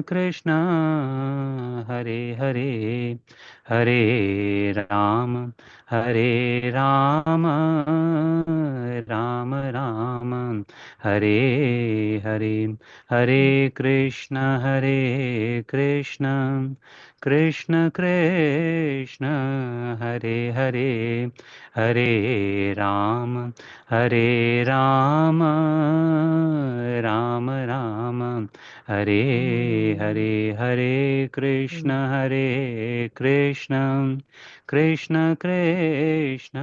कृष्ण हरे हरे हरे राम हरे राम राम राम हरे हरे हरे कृष्ण कृष्ण कृष्ण हरे हरे हरे राम राम राम हरे हरे हरे कृष्ण कृष्ण कृष्ण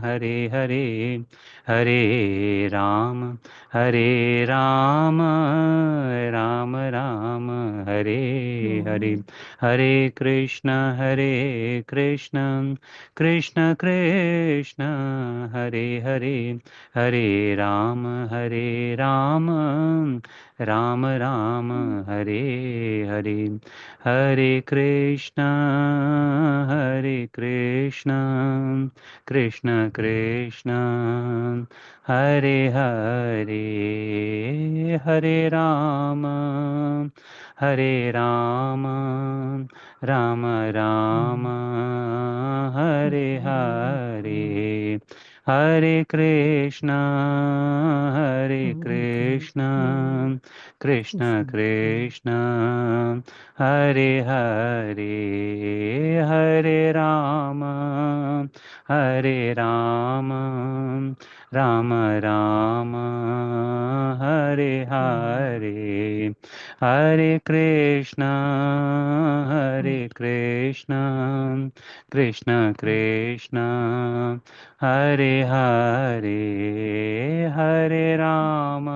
हरे हरे हरे राम राम राम हरे हरे हरे कृष्ण कृष्ण कृष्ण हरे हरे हरे राम राम राम हरे हरे हरे कृष्ण कृष्ण कृष्ण हरे हरे हरे राम राम राम हरे हरे हरे कृष्ण कृष्ण कृष्ण हरे हरे हरे राम राम राम हरे हरे हरे कृष्ण कृष्ण कृष्ण हरे हरे हरे राम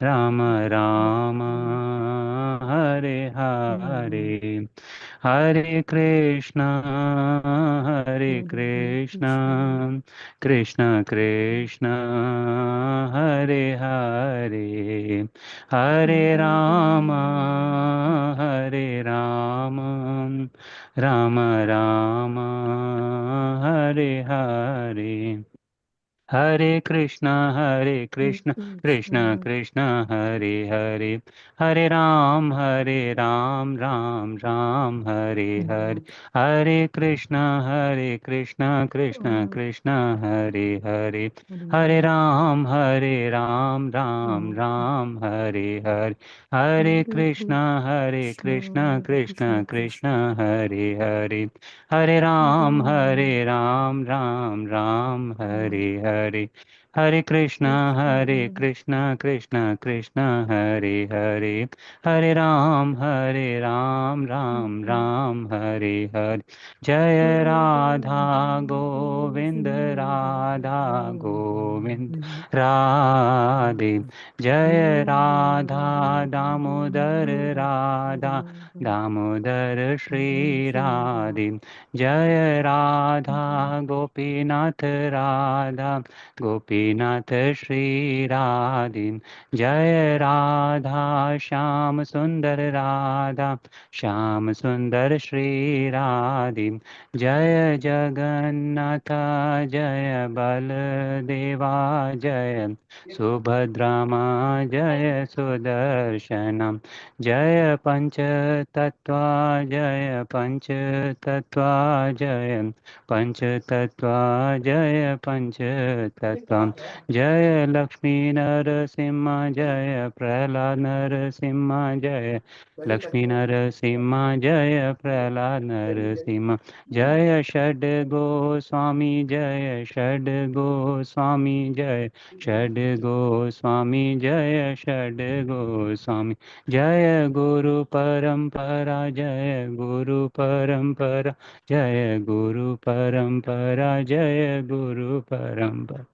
राम राम हरे हरे हरे कृष्ण कृष्ण कृष्ण हरे हरे हरे राम राम राम हरे हरे हरे कृष्ण कृष्ण कृष्ण हरे हरे हरे राम राम राम हरे हरे हरे कृष्ण कृष्ण कृष्ण हरे हरे हरे राम राम राम हरे हरे हरे कृष्ण कृष्ण कृष्ण हरे हरे हरे राम राम राम हरे हरे हरे कृष्ण कृष्ण कृष्ण हरे हरे हरे राम राम राम हरे हरे जय राधा गोविंद राधा गोविंद राधे जय राधा दामोदर राधा दामोदर श्री राधे जय राधा गोपीनाथ राधा गोपीनाथ श्री राधे जय राधा श्याम सुंदर राधा श्याम सुंदर श्री राधे जय जगन्नाथ जय बलदेवा जय सुभद्रामा जय सुदर्शनम जय पंचतत्वा जय पंचतत्वा जय पंचतत्वा जय पंचतत्वा जय लक्ष्मी नरसिंह जय प्रहलाद नरसिंह जय लक्ष्मी नरसिंह जय प्रहलाद नरसिंह जय षड गोस्वामी जय षड गोस्वामी जय षड गोस्वामी जय षड गोस्वामी जय गुरु परंपरा जय गुरु परंपरा जय गुरु परंपरा जय गुरु परंपरा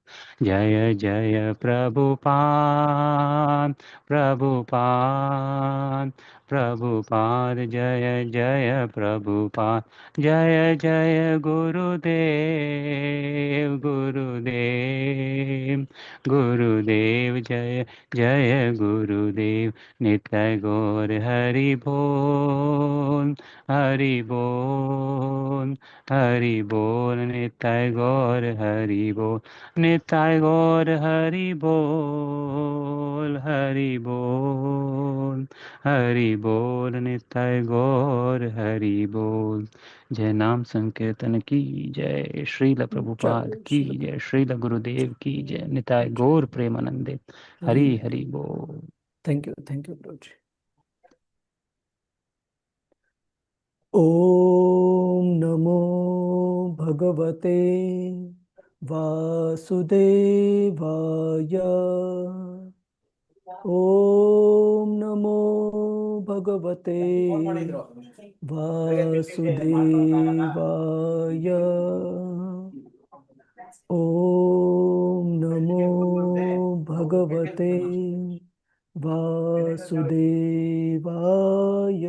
जय जय प्रभुपाद प्रभुपाद प्रभुपाद जय जय प्रभुपाद जय जय गुरुदेव गुरुदेव गुरुदेव जय जय गुरुदेव नित्य गौर हरि बोल हरि बोल हरि बोल नित्य गौर हरि बोल नित्य गौर हरि बोल हरि बोल हरि बोल नित्य गौर हरि बोल। जय नाम संकीर्तन की जय, श्रील प्रभुपाद जय की श्री जय, श्रील गुरुदेव की जय, निताय गौर प्रेमानंदे। हरि हरि बोल। थैंक यू प्रभु। ओम नमो भगवते वासुदेवाय। ओम नमो भगवते वासुदेवाय। ओम नमो भगवते वासुदेवाय।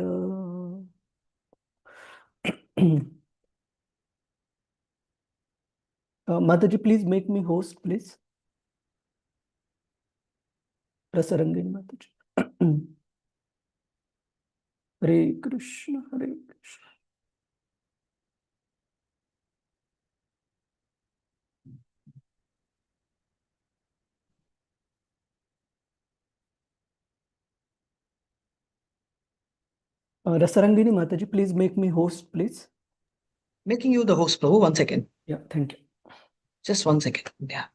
Mataji, please make me host, please. Rasarangini Mataji. Hare Krishna, Hare Krishna. Rasarangini Mataji, please make me host, please. Making you the host, Prabhu. 1 second. Yeah, thank you. Just 1 second. Yeah.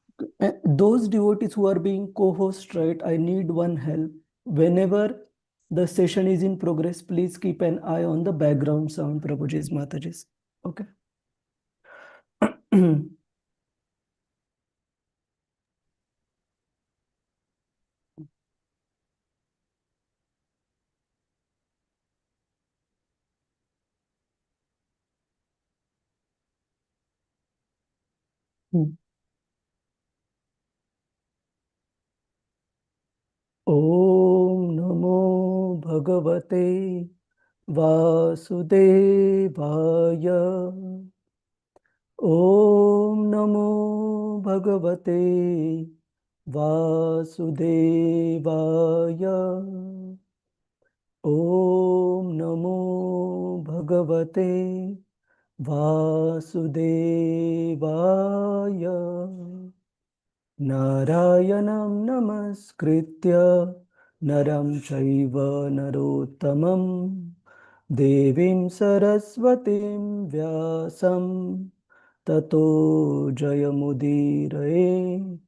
Those devotees who are being co-host, right, I need one help. Whenever the session is in progress, please keep an eye on the background sound, Prabhuji's, Mataji's. Okay. Om Namo Bhagavate Vasudevaya. Om Namo Bhagavate Vasudevaya. Om Namo Bhagavate Vasudevaya. Narayanam Namaskritya Naram Chaiva Narottamam Devim Saraswatim Vyasam Tato Jayamudiraye.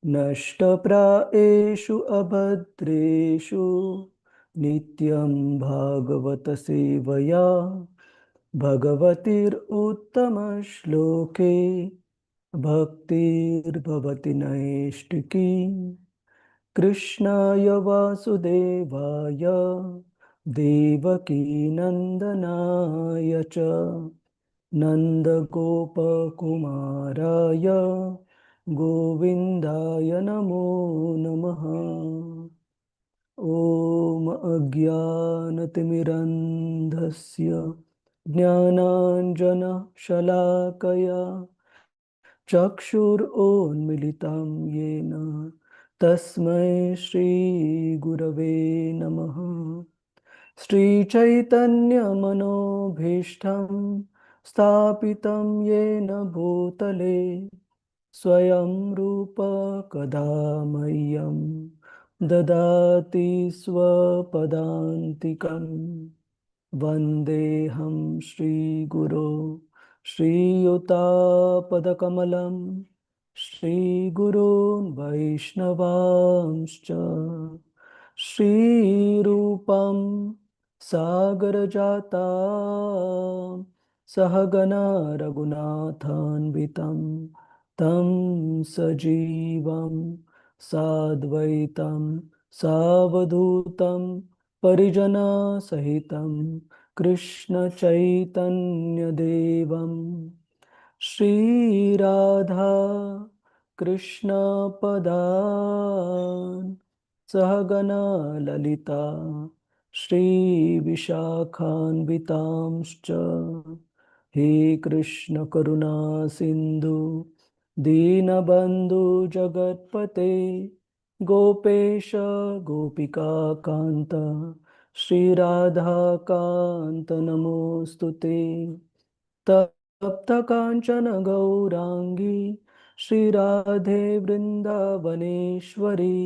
Nashtapraeshu abhadreshu Nityam Bhagavata Sevaya Bhagavatir Uttama-shloke Bhaktir Bhavati Naishtiki. Krishnaya Vasudevaya Devaki Nandanaya Cha Nanda Gopa Kumaraya Govindaya Namo Namaha. Om Ajnanatirandhasya Jnananjana Shalakaya Chakshur Unmilitam Yena Tasmai Shri Gurave Namaha. Shri Chaitanya Manobhishtam Stapitam Yena Bhutale Swayam Rupa Kadamayyam Dadati Swapadantikam. Vandeham Shri Guru Shri Yuta Padakamalam Shri Gurun Vaishnavamscha Shri Rupam Sagarajata Sahagana Raghunathanvitam Tam Sajivam Sadvaitam Savadhutam Parijana Sahitam Krishna Chaitanya Devam Shri Radha Krishna Padan Sahagana Lalita श्रीविशाखान्वितांश्च हे कृष्ण करुणा सिंधु दीनबंधु जगत्पते गोपेश गोपिका कांत श्री राधा कांत नमोस्तुते तप्त कांचन गौरांगी श्री राधे वृंदावनेश्वरी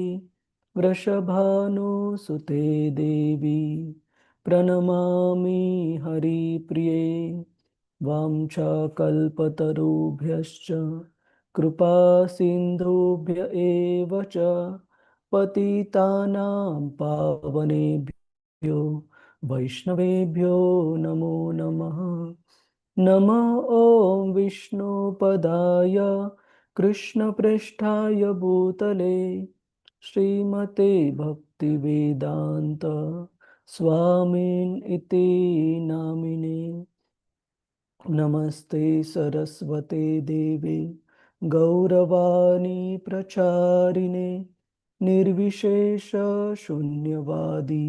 वृषभानुसुते देवी प्रणमामि हरिप्रिये वाञ्छाकल्पतरुभ्यश्च कृपा सिन्धुभ्य एव च पतितानां पावनेभ्यो वैष्णवेभ्यो नमो नमः नमः ॐ विष्णुपदाय कृष्णपृष्ठाय भूतले श्रीमते भक्तिवेदान्त स्वामिन् इति नामिने नमस्ते सरस्वते देवे गौरवाणी प्रचारिणे निर्विशेष शून्यवादी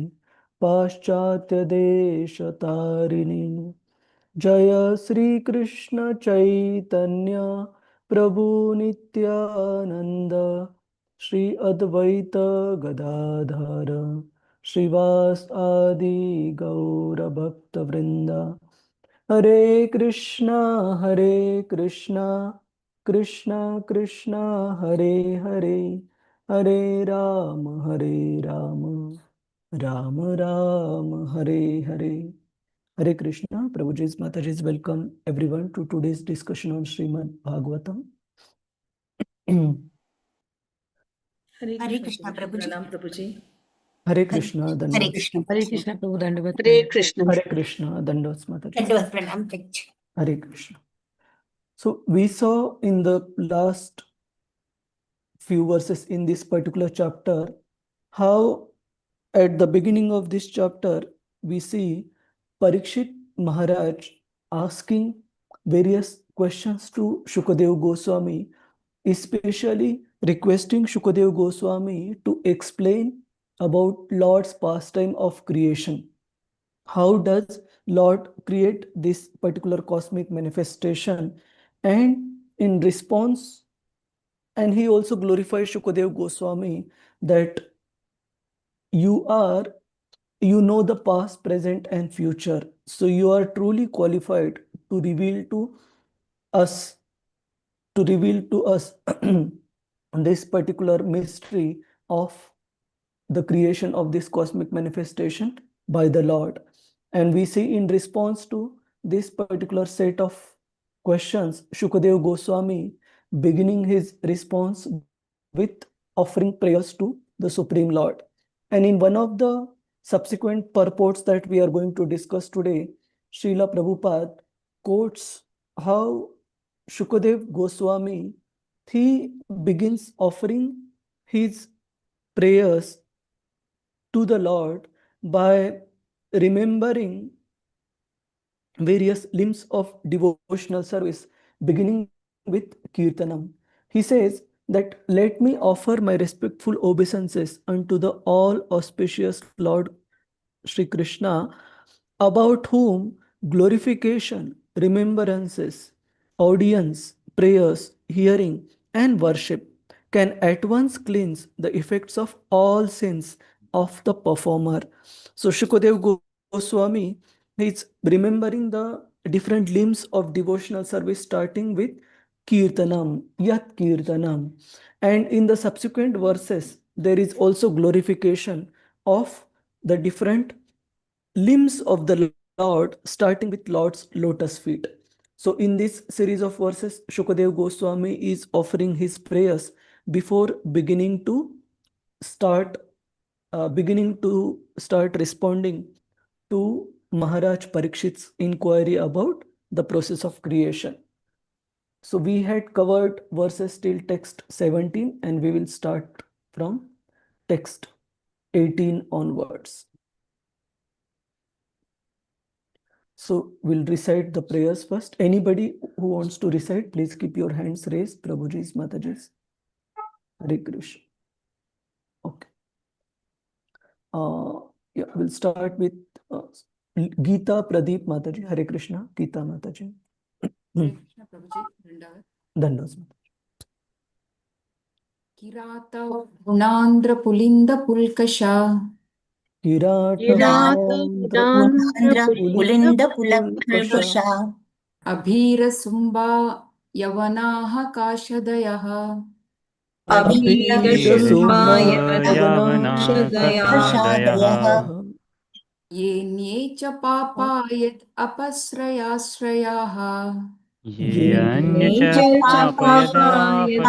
पाश्चात्य देश तारिणे जय श्री कृष्ण चैतन्य प्रभु नित्यानंद श्री अद्वैत गदाधर श्रीवास आदि गौर भक्त वृंदा हरे Krishna Krishna Krishna Hare Hare Hare Ram Ram Ram Hare Hare. Hare Krishna, Prabhuji's Mataji's welcome everyone to today's discussion on Srimad Bhagavatam. Hare Krishna, Prabhuji. Pranam, Prabhuji. Hare Krishna, Hare Dandavat. Krishna. हरे कृष्ण प्रभु दंडवत Hare Krishna. Hare Krishna, Dandavat Mataji. Dandavat Pranam, Prabhuji. Hare Krishna. So we saw in the last few verses in this particular chapter how at the beginning of this chapter we see Parikshit Maharaj asking various questions to Shukadev Goswami, especially requesting Shukadev Goswami to explain about Lord's pastime of creation. How does Lord create this particular cosmic manifestation? And in response, and he also glorifies Shukadev Goswami that you know the past, present, and future. So you are truly qualified to reveal to us this particular mystery of the creation of this cosmic manifestation by the Lord. And we see in response to this particular set of questions, Shukadev Goswami beginning his response with offering prayers to the Supreme Lord. And in one of the subsequent purports that we are going to discuss today, Srila Prabhupada quotes how Shukadev Goswami, he begins offering his prayers to the Lord by remembering various limbs of devotional service, beginning with Kirtanam. He says that, let me offer my respectful obeisances unto the all auspicious Lord Sri Krishna, about whom glorification, remembrances, audience, prayers, hearing, and worship can at once cleanse the effects of all sins of the performer. So Shukadev Goswami is remembering the different limbs of devotional service, starting with Kirtanam, Yat Kirtanam. And in the subsequent verses, there is also glorification of the different limbs of the Lord, starting with Lord's lotus feet. So in this series of verses, Shukadev Goswami is offering his prayers before beginning to start responding to Maharaj Parikshit's inquiry about the process of creation. So we had covered verses till text 17, and we will start from text 18 onwards. So we'll recite the prayers first. Anybody who wants to recite, please keep your hands raised. Prabhuji's, Mataji's. Hare Krishna. Okay. Yeah, we'll start with Gita Pradeep Mataji. Hare Krishna, Gita Mataji. Krishna Prabhuji, Vrindavan. Dandas. Kirata Gunandra Pulinda Pulkasha Kiratandra Pulinda Pulakasha Abhira Sumba Yavanaha Kashadayaha Abhira Summa Yavana Kashadayaha Ye Niecha Papayat Apasrayastrayaha Ye Anya Neja Papayada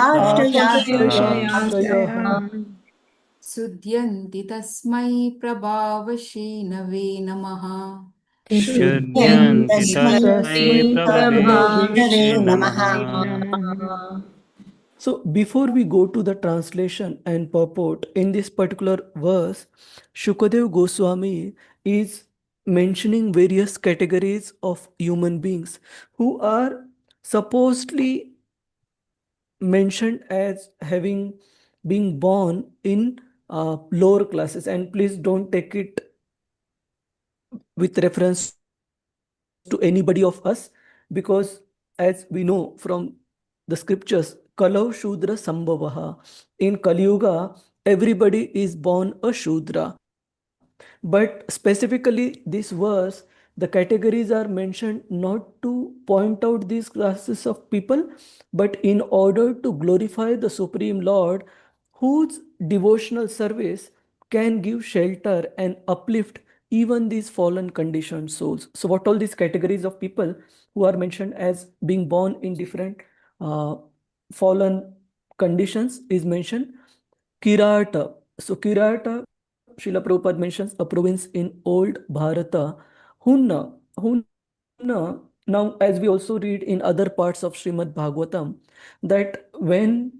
Sudyanti Tasmai Prabhavashinave Namaha Shudyanti Tasmai Prabhavishne Namaha. So before we go to the translation and purport, in this particular verse, Shukadev Goswami is mentioning various categories of human beings who are supposedly mentioned as having being born in lower classes. And please don't take it with reference to anybody of us, because as we know from the scriptures, Kalau Shudra Sambhavaha. In Kali Yuga, everybody is born a Shudra. But specifically, this verse, the categories are mentioned not to point out these classes of people, but in order to glorify the Supreme Lord, whose devotional service can give shelter and uplift even these fallen conditioned souls. So, what all these categories of people who are mentioned as being born in different fallen conditions is mentioned? Kirata. So, Kirata, Srila Prabhupada mentions a province in old Bharata. Hunna. Hunna. Now, as we also read in other parts of Srimad Bhagavatam, that when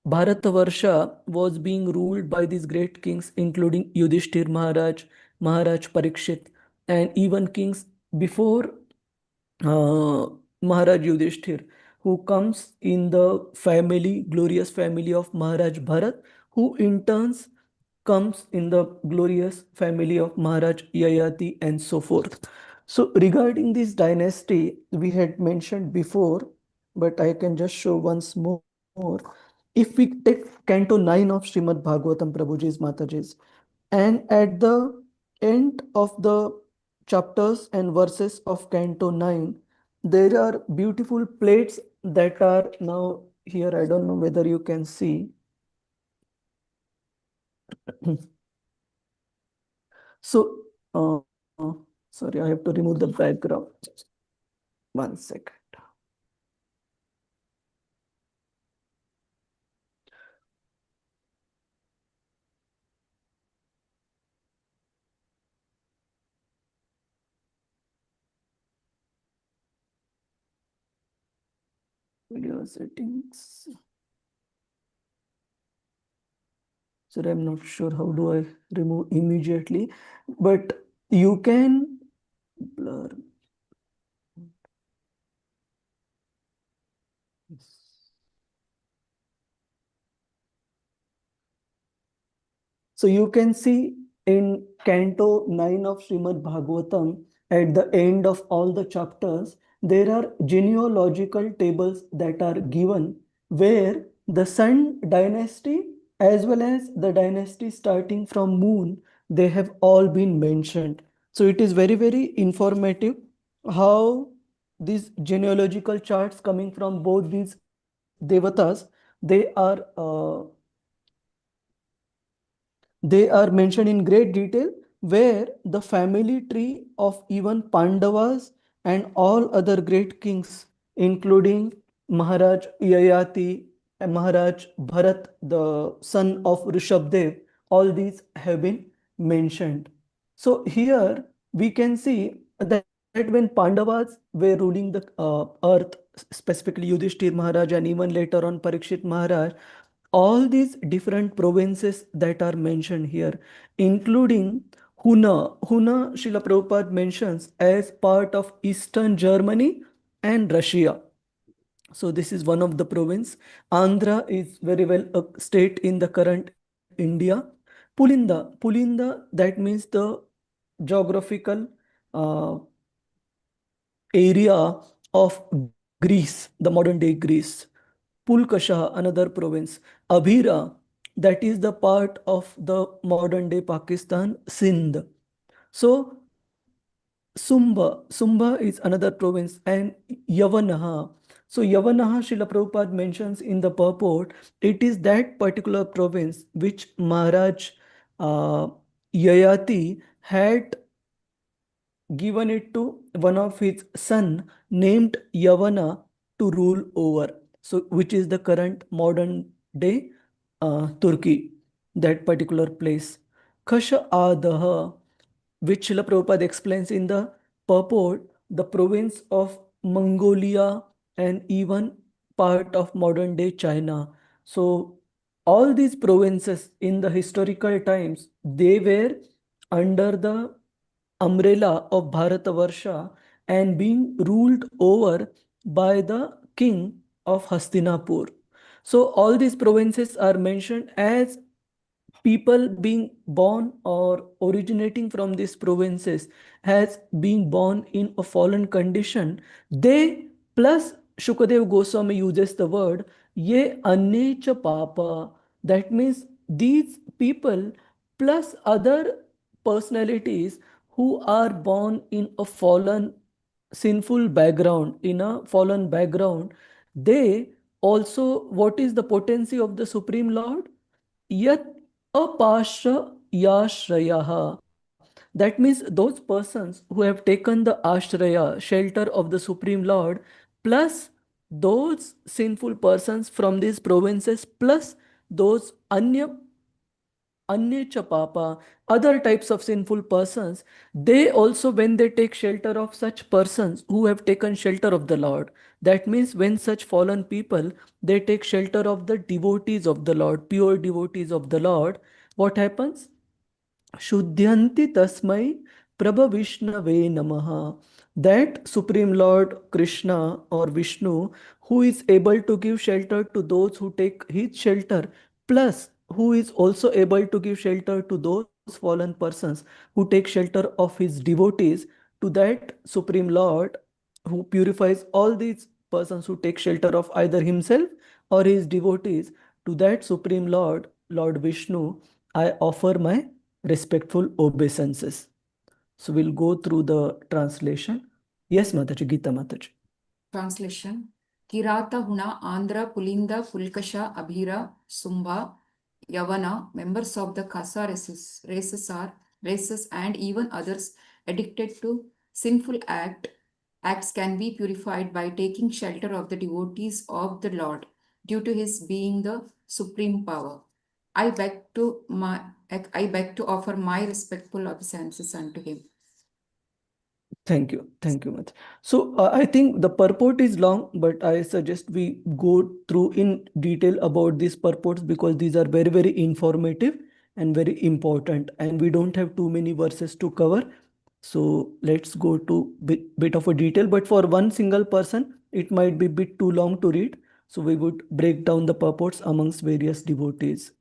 Bharatavarsha was being ruled by these great kings, including Yudhishthir Maharaj, Maharaj Parikshit, and even kings before Maharaj Yudhishthir, who comes in the family, glorious family of Maharaj Bharat, who in turns comes in the glorious family of Maharaj Yayati and so forth. So regarding this dynasty, we had mentioned before, but I can just show once more. If we take Canto 9 of Srimad Bhagavatam, Prabhuji's Mataji's, and at the end of the chapters and verses of Canto 9, there are beautiful plates that are now here. I don't know whether you can see. So, sorry, I have to remove the background. 1 second. Video settings. So I'm not sure how do I remove immediately, but you can blur. So you can see in Canto 9 of Srimad Bhagavatam, at the end of all the chapters, there are genealogical tables that are given where the Sun dynasty as well as the dynasty starting from Moon, they have all been mentioned. So it is very, very informative how these genealogical charts coming from both these devatas, they are mentioned in great detail, where the family tree of even Pandavas and all other great kings, including Maharaj Yayati and Maharaj Bharat, the son of Rishabdev, all these have been mentioned. So here we can see that when Pandavas were ruling the earth, specifically Yudhishthir Maharaj and even later on Parikshit Maharaj, all these different provinces that are mentioned here, including Huna. Huna, Srila Prabhupada mentions as part of Eastern Germany and Russia. So this is one of the province. Andhra is very well a state in the current India. Pulinda. Pulinda, that means the geographical area of Greece, the modern day Greece. Pulkasha, another province. Abhira, that is the part of the modern day Pakistan, Sindh. So Sumba is another province, and Yavanaha. So Yavanaha, Srila Prabhupada mentions in the purport, it is that particular province which Maharaj uh, Yayati had given it to one of his son named Yavana to rule over. So which is the current modern day Turkey, that particular place. Kasha Adaha, which Srila Prabhupada explains in the purport, the province of Mongolia and even part of modern day China. So all these provinces in the historical times, they were under the umbrella of Bharatavarsha and being ruled over by the king of Hastinapur. So all these provinces are mentioned as people being born or originating from these provinces has been born in a fallen condition. They plus Shukadev Goswami uses the word ye anecha papa. That means these people plus other personalities who are born in a fallen sinful background, in a fallen background, they also, what is the potency of the Supreme Lord? Yat apasha yashrayaha. That means those persons who have taken the ashraya, shelter of the Supreme Lord, plus those sinful persons from these provinces, plus those Anyecha papa, other types of sinful persons, they also, when they take shelter of such persons who have taken shelter of the Lord, that means when such fallen people, they take shelter of the devotees of the Lord, pure devotees of the Lord, what happens? Shuddhyanti tasmai Prabhavishnave namaha. That Supreme Lord Krishna or Vishnu, who is able to give shelter to those who take his shelter, plus who is also able to give shelter to those fallen persons who take shelter of his devotees, to that Supreme Lord who purifies all these persons who take shelter of either himself or his devotees, to that Supreme Lord, Lord Vishnu, I offer my respectful obeisances. So we'll go through the translation. Yes, Mataji, Gita Mataji. Translation. Kirata Huna Andhra Pulinda Pulkasha Abhira Sumba Yavana, members of the Kasa races and even others addicted to sinful acts can be purified by taking shelter of the devotees of the Lord due to his being the supreme power. I beg to offer my respectful obeisances unto him. Thank you. Thank you, Mat. So I think the purport is long, but I suggest we go through in detail about these purports because these are very, very informative and very important, and we don't have too many verses to cover. So let's go to bit of a detail, but for one single person, it might be a bit too long to read. So we would break down the purports amongst various devotees.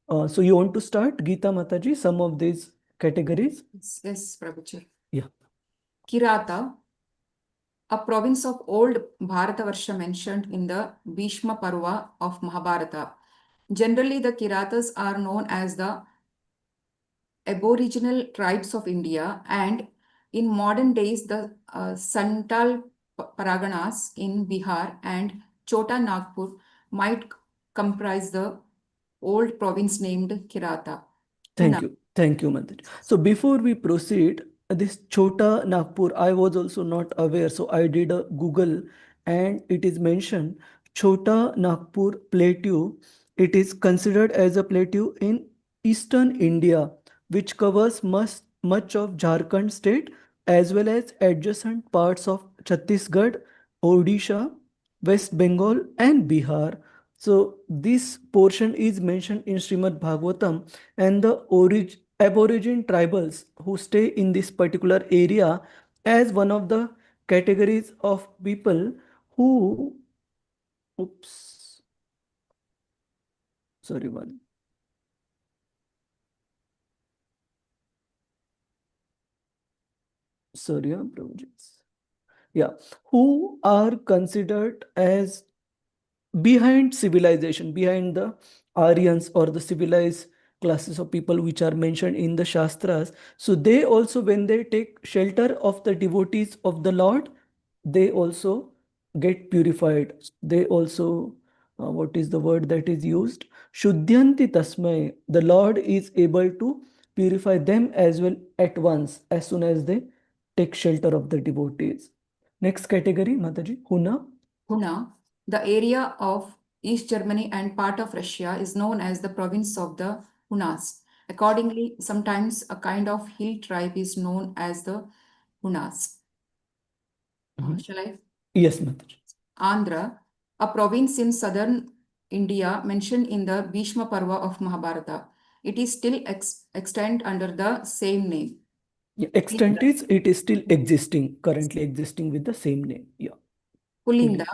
So you want to start, Gita Mataji, some of these categories? Yes, Prabhuji. Yeah. Kirata, a province of old Bharatavarsha mentioned in the Bhishma Parva of Mahabharata. Generally, the Kiratas are known as the Aboriginal tribes of India, and in modern days, the Santal Paraganas in Bihar and Chota Nagpur might comprise the old province named Kirata. Thank you. Thank you, Mantaj. So before we proceed, this Chota Nagpur, I was also not aware. So I did a Google and it is mentioned Chota Nagpur Plateau. It is considered as a plateau in eastern India, which covers much of Jharkhand state as well as adjacent parts of Chhattisgarh, Odisha, West Bengal and Bihar. So this portion is mentioned in Srimad Bhagavatam, and the aborigine tribals who stay in this particular area as one of the categories of people who, oops, sorry, one. sorry, Prabhuji. Yeah, who are considered as behind civilization, behind the Aryans or the civilized classes of people which are mentioned in the Shastras. So they also, when they take shelter of the devotees of the Lord, they also get purified. They also, what is the word that is used? Shuddhyanti tasmai. The Lord is able to purify them as well at once, as soon as they take shelter of the devotees. Next category, Mataji, Huna. Huna, the area of East Germany and part of Russia, is known as the province of the Hunas. Accordingly, sometimes a kind of hill tribe is known as the Hunas. Shall I? Yes, Mataji. Andhra, a province in southern India mentioned in the Bhishma Parva of Mahabharata. It is still extant under the same name. Yeah, extent is it is still existing, currently existing with the same name. Yeah. Pulinda,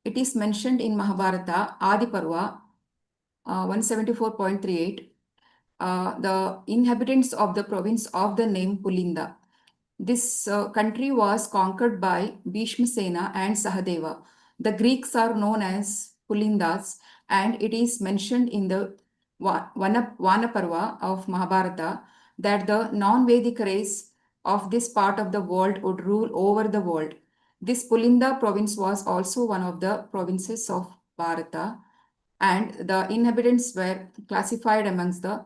it is mentioned in Mahabharata, Adi Parva 174.38. The inhabitants of the province of the name Pulinda. This country was conquered by Bhishma Sena and Sahadeva. The Greeks are known as Pulindas, and it is mentioned in the Vanaparva of Mahabharata that the non-Vedic race of this part of the world would rule over the world. This Pulinda province was also one of the provinces of Bharata, and the inhabitants were classified amongst the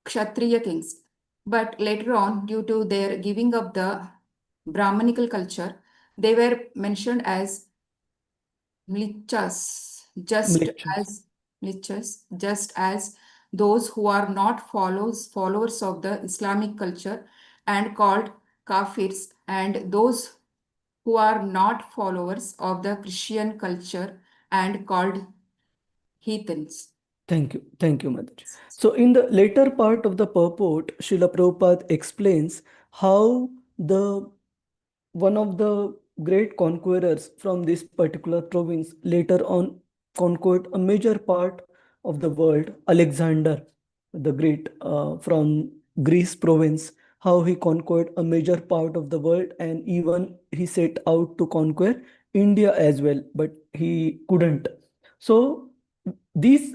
Kshatriya kings. But later on, due to their giving up the Brahmanical culture, they were mentioned as Mlichas, Mlichas. just as those who are not followers of the Islamic culture and called Kafirs, and those who are not followers of the Christian culture and called heathens. Thank you. Thank you, Mataji. So in the later part of the purport, Srila Prabhupada explains how the one of the great conquerors from this particular province later on conquered a major part of the world, Alexander the Great, from Greece province, how he conquered a major part of the world, and even he set out to conquer India as well, but he couldn't. So this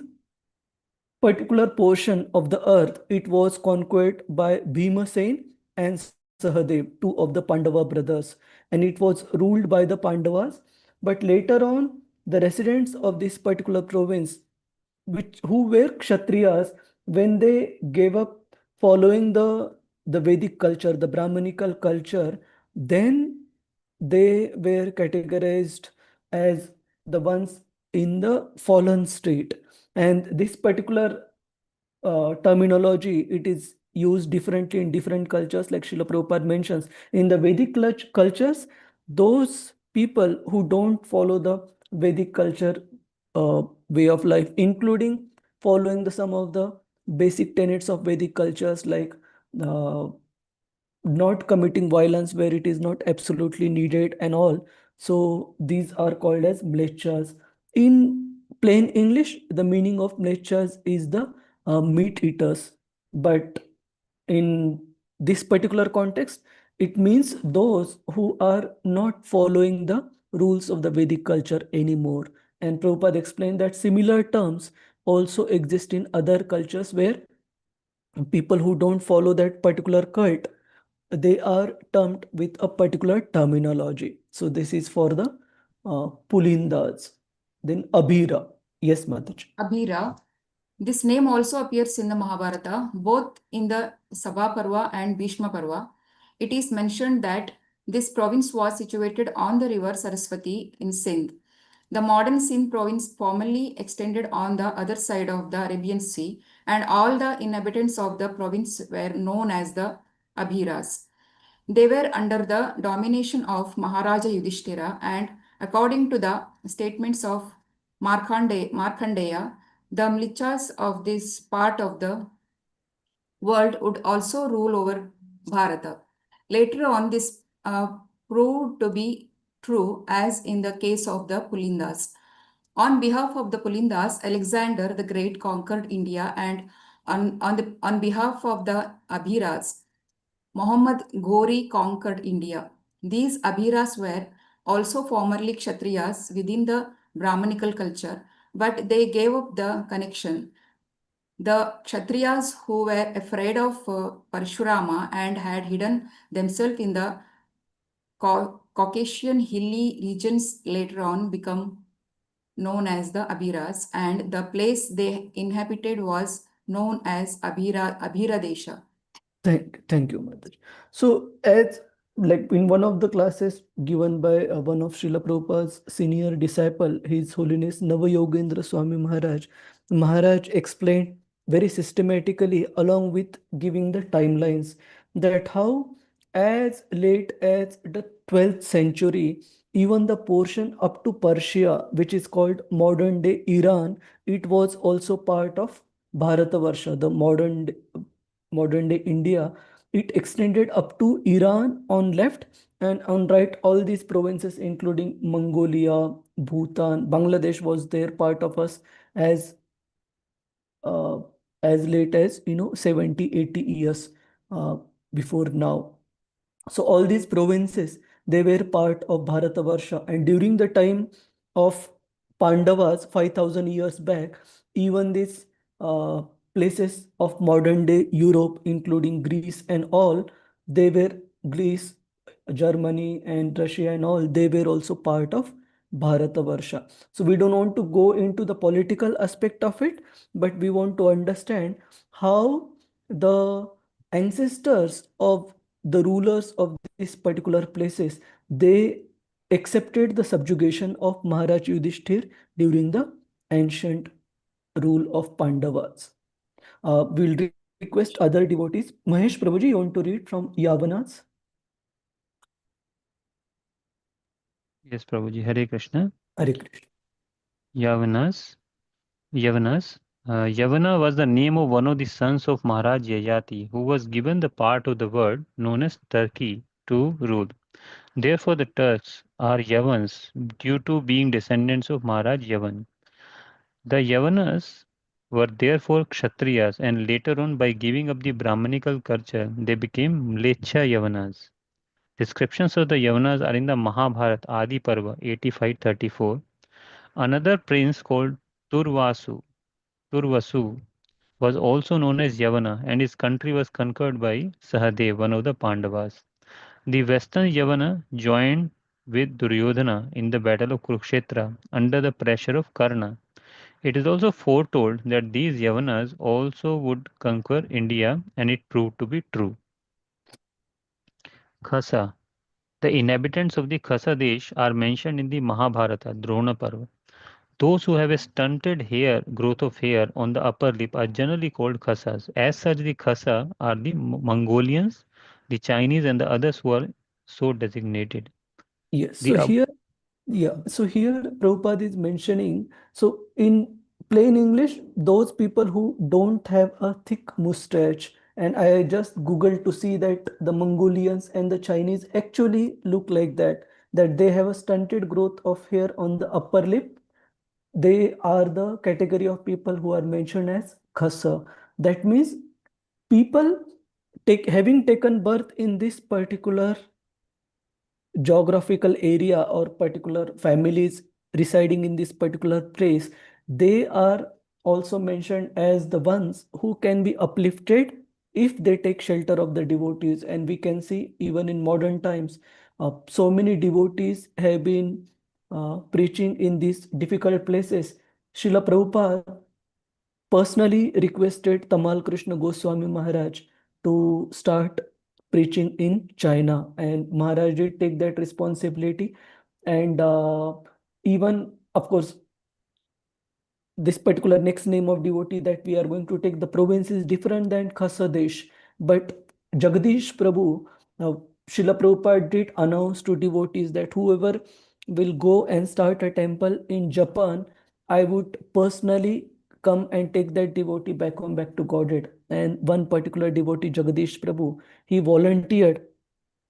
particular portion of the earth, it was conquered by Bhimasen and Sahadev, two of the Pandava brothers, and it was ruled by the Pandavas. But later on, the residents of this particular province, who were Kshatriyas, when they gave up following the Vedic culture, the Brahmanical culture, then they were categorized as the ones in the fallen state. And this particular terminology, it is used differently in different cultures, like Srila Prabhupada mentions. In the Vedic cultures, those people who don't follow the Vedic culture way of life, including following some of the basic tenets of Vedic cultures, like uh, not committing violence where it is not absolutely needed and all. So these are called as mlechas. In plain English, the meaning of mlechas is the meat eaters. But in this particular context, it means those who are not following the rules of the Vedic culture anymore. And Prabhupada explained that similar terms also exist in other cultures where people who don't follow that particular cult, they are termed with a particular terminology. So this is for the Pulindas. Then Abhira. Yes, Mataji. Abhira. This name also appears in the Mahabharata, both in the Sabha Parva and Bhishma Parva. It is mentioned that this province was situated on the river Saraswati in Sindh. The modern Sindh province formerly extended on the other side of the Arabian Sea, and all the inhabitants of the province were known as the Abhiras. They were under the domination of Maharaja Yudhishthira, and according to the statements of Markandeya, the Mlichas of this part of the world would also rule over Bharata. Later on, this proved to be true, as in the case of the Pulindas. On behalf of the Pulindas, Alexander the Great conquered India, and on behalf of the Abhiras, Muhammad Ghori conquered India. These Abhiras were also formerly Kshatriyas within the Brahmanical culture, but they gave up the connection. The Kshatriyas who were afraid of Parshurama and had hidden themselves in the Caucasian hilly regions later on become known as the Abhiras, and the place they inhabited was known as Abhira Desha. Thank you, Mataji. So, as like in one of the classes given by one of Srila Prabhupada's senior disciple, His Holiness Navayogendra Swami Maharaj, Maharaj explained very systematically, along with giving the timelines, that how as late as the 12th century, even the portion up to Persia, which is called modern day Iran, it was also part of Bharatavarsha, the modern day India. It extended up to Iran on left, and on right all these provinces including Mongolia, Bhutan, Bangladesh was there part of us as uh, as late as 70-80 years uh, before now. So all these provinces, they were part of Bharatavarsha, and during the time of Pandavas 5,000 years back, even these uh, places of modern day Europe, including Greece and all, they were Greece, Germany and Russia and all, they were also part of Bharatavarsha. So we don't want to go into the political aspect of it, but we want to understand how the ancestors of the rulers of these particular places, they accepted the subjugation of Maharaj Yudhishthir during the ancient rule of Pandavas. We'll request other devotees. Mahesh Prabhuji, you want to read from Yavanas? Yes, Prabhuji. Hare Krishna. Hare Krishna. Yavanas. Yavanas. Yavana was the name of one of the sons of Maharaj Yayati, who was given the part of the world known as Turkey to rule. Therefore, the Turks are Yavans due to being descendants of Maharaj Yavan. The Yavanas were therefore Kshatriyas, and later on, by giving up the Brahmanical culture, they became Mlecha Yavanas. Descriptions of the Yavanas are in the Mahabharata Adi Parva 85:34. Another prince called Turvasu was also known as Yavana, and his country was conquered by Sahadev, one of the Pandavas. The western Yavana joined with Duryodhana in the battle of Kurukshetra under the pressure of Karna. It is also foretold that these Yavanas also would conquer India, and it proved to be true. Khasa. The inhabitants of the Khasa Desh are mentioned in the Mahabharata Drona Parva. Those who have a stunted growth of hair on the upper lip are generally called Khasas. As such, the Khasa are the Mongolians, the Chinese, and the others who are so designated. Yes. The So here, so here Prabhupada is mentioning, so in plain English, those people who don't have a thick mustache, and I just Googled to see that the Mongolians and the Chinese actually look like that they have a stunted growth of hair on the upper lip. They are the category of people who are mentioned as Khasa. That means people having taken birth in this particular geographical area or particular families residing in this particular place, they are also mentioned as the ones who can be uplifted if they take shelter of the devotees. And we can see even in modern times, so many devotees have been preaching in these difficult places. Srila Prabhupada personally requested Tamal Krishna Goswami Maharaj to start preaching in China, and Maharaj did take that responsibility. And even, of course, this particular next name of devotee that we are going to take, the province is different than Khasadesh, but Jagdish Prabhu, Srila Prabhupada did announce to devotees that whoever will go and start a temple in Japan, I would personally come and take that devotee back home, back to Godhead. And one particular devotee, Jagdish Prabhu, he volunteered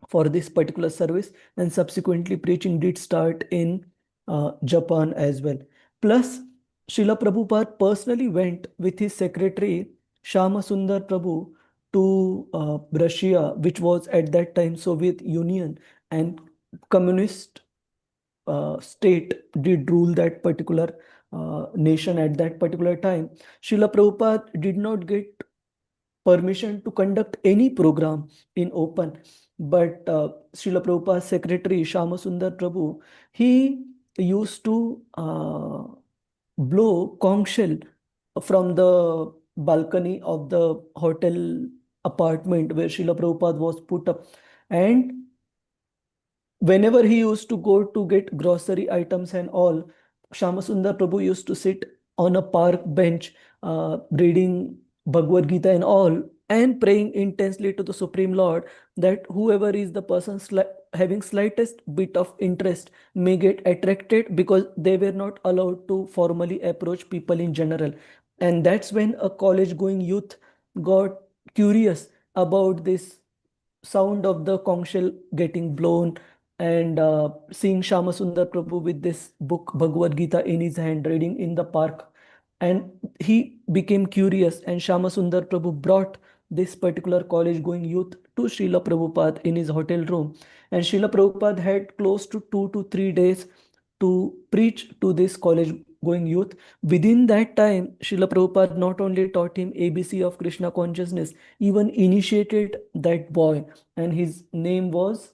for this particular service, and subsequently preaching did start in Japan as well. Plus, Srila Prabhupada personally went with his secretary Shama Sundar Prabhu to Russia, which was at that time Soviet Union, and communist state did rule that particular nation at that particular time. Srila Prabhupada did not get permission to conduct any program in open, but Srila Prabhupada's secretary Shama Sundar Prabhu, he used to blow conch shell from the balcony of the hotel apartment where Srila Prabhupada was put up, and whenever he used to go to get grocery items and all, Shamasundar Prabhu used to sit on a park bench reading Bhagavad Gita and all, and praying intensely to the Supreme Lord that whoever is the person having slightest bit of interest may get attracted, because they were not allowed to formally approach people in general. And that's when a college going youth got curious about this sound of the conch shell getting blown, and seeing Shamasundar Prabhu with this book Bhagavad Gita in his hand reading in the park. And he became curious, and Shamasundar Prabhu brought this particular college going youth to Srila Prabhupada in his hotel room. And Srila Prabhupada had close to 2 to 3 days to preach to this college going youth. Within that time, Srila Prabhupada not only taught him ABC of Krishna consciousness, even initiated that boy, and his name was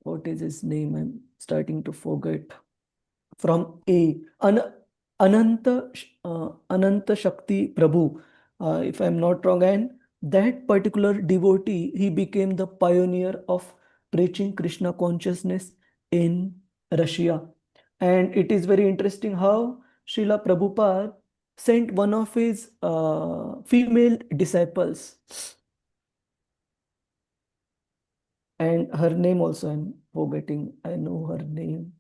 what is his name? I'm starting to forget. From Ananta Shakti Prabhu, if I'm not wrong. And that particular devotee, he became the pioneer of preaching Krishna consciousness in Russia. And it is very interesting how Srila Prabhupada sent one of his female disciples, and her name also I'm forgetting. I know her name.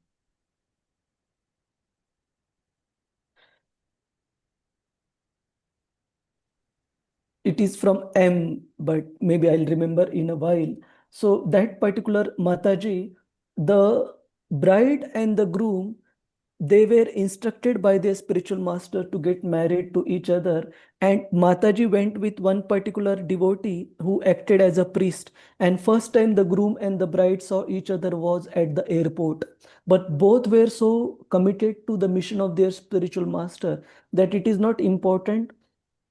It is from M, but maybe I'll remember in a while. So that particular Mataji, the bride and the groom, they were instructed by their spiritual master to get married to each other. And Mataji went with one particular devotee who acted as a priest. And first time the groom and the bride saw each other was at the airport. But both were so committed to the mission of their spiritual master that it is not important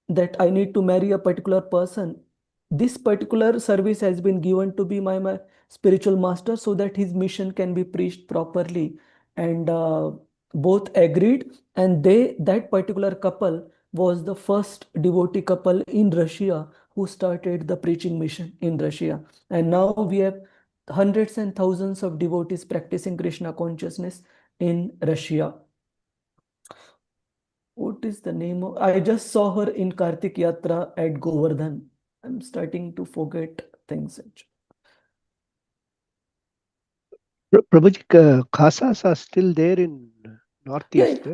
that I need to marry a particular person. This particular service has been given to be my spiritual master so that his mission can be preached properly. And both agreed, and that particular couple was the first devotee couple in Russia who started the preaching mission in Russia. And now we have hundreds and thousands of devotees practicing Krishna consciousness in Russia. What is the name of? I just saw her in Kartik Yatra at Govardhan. I'm starting to forget things. Prabhuji, Khasas are still there in Northeast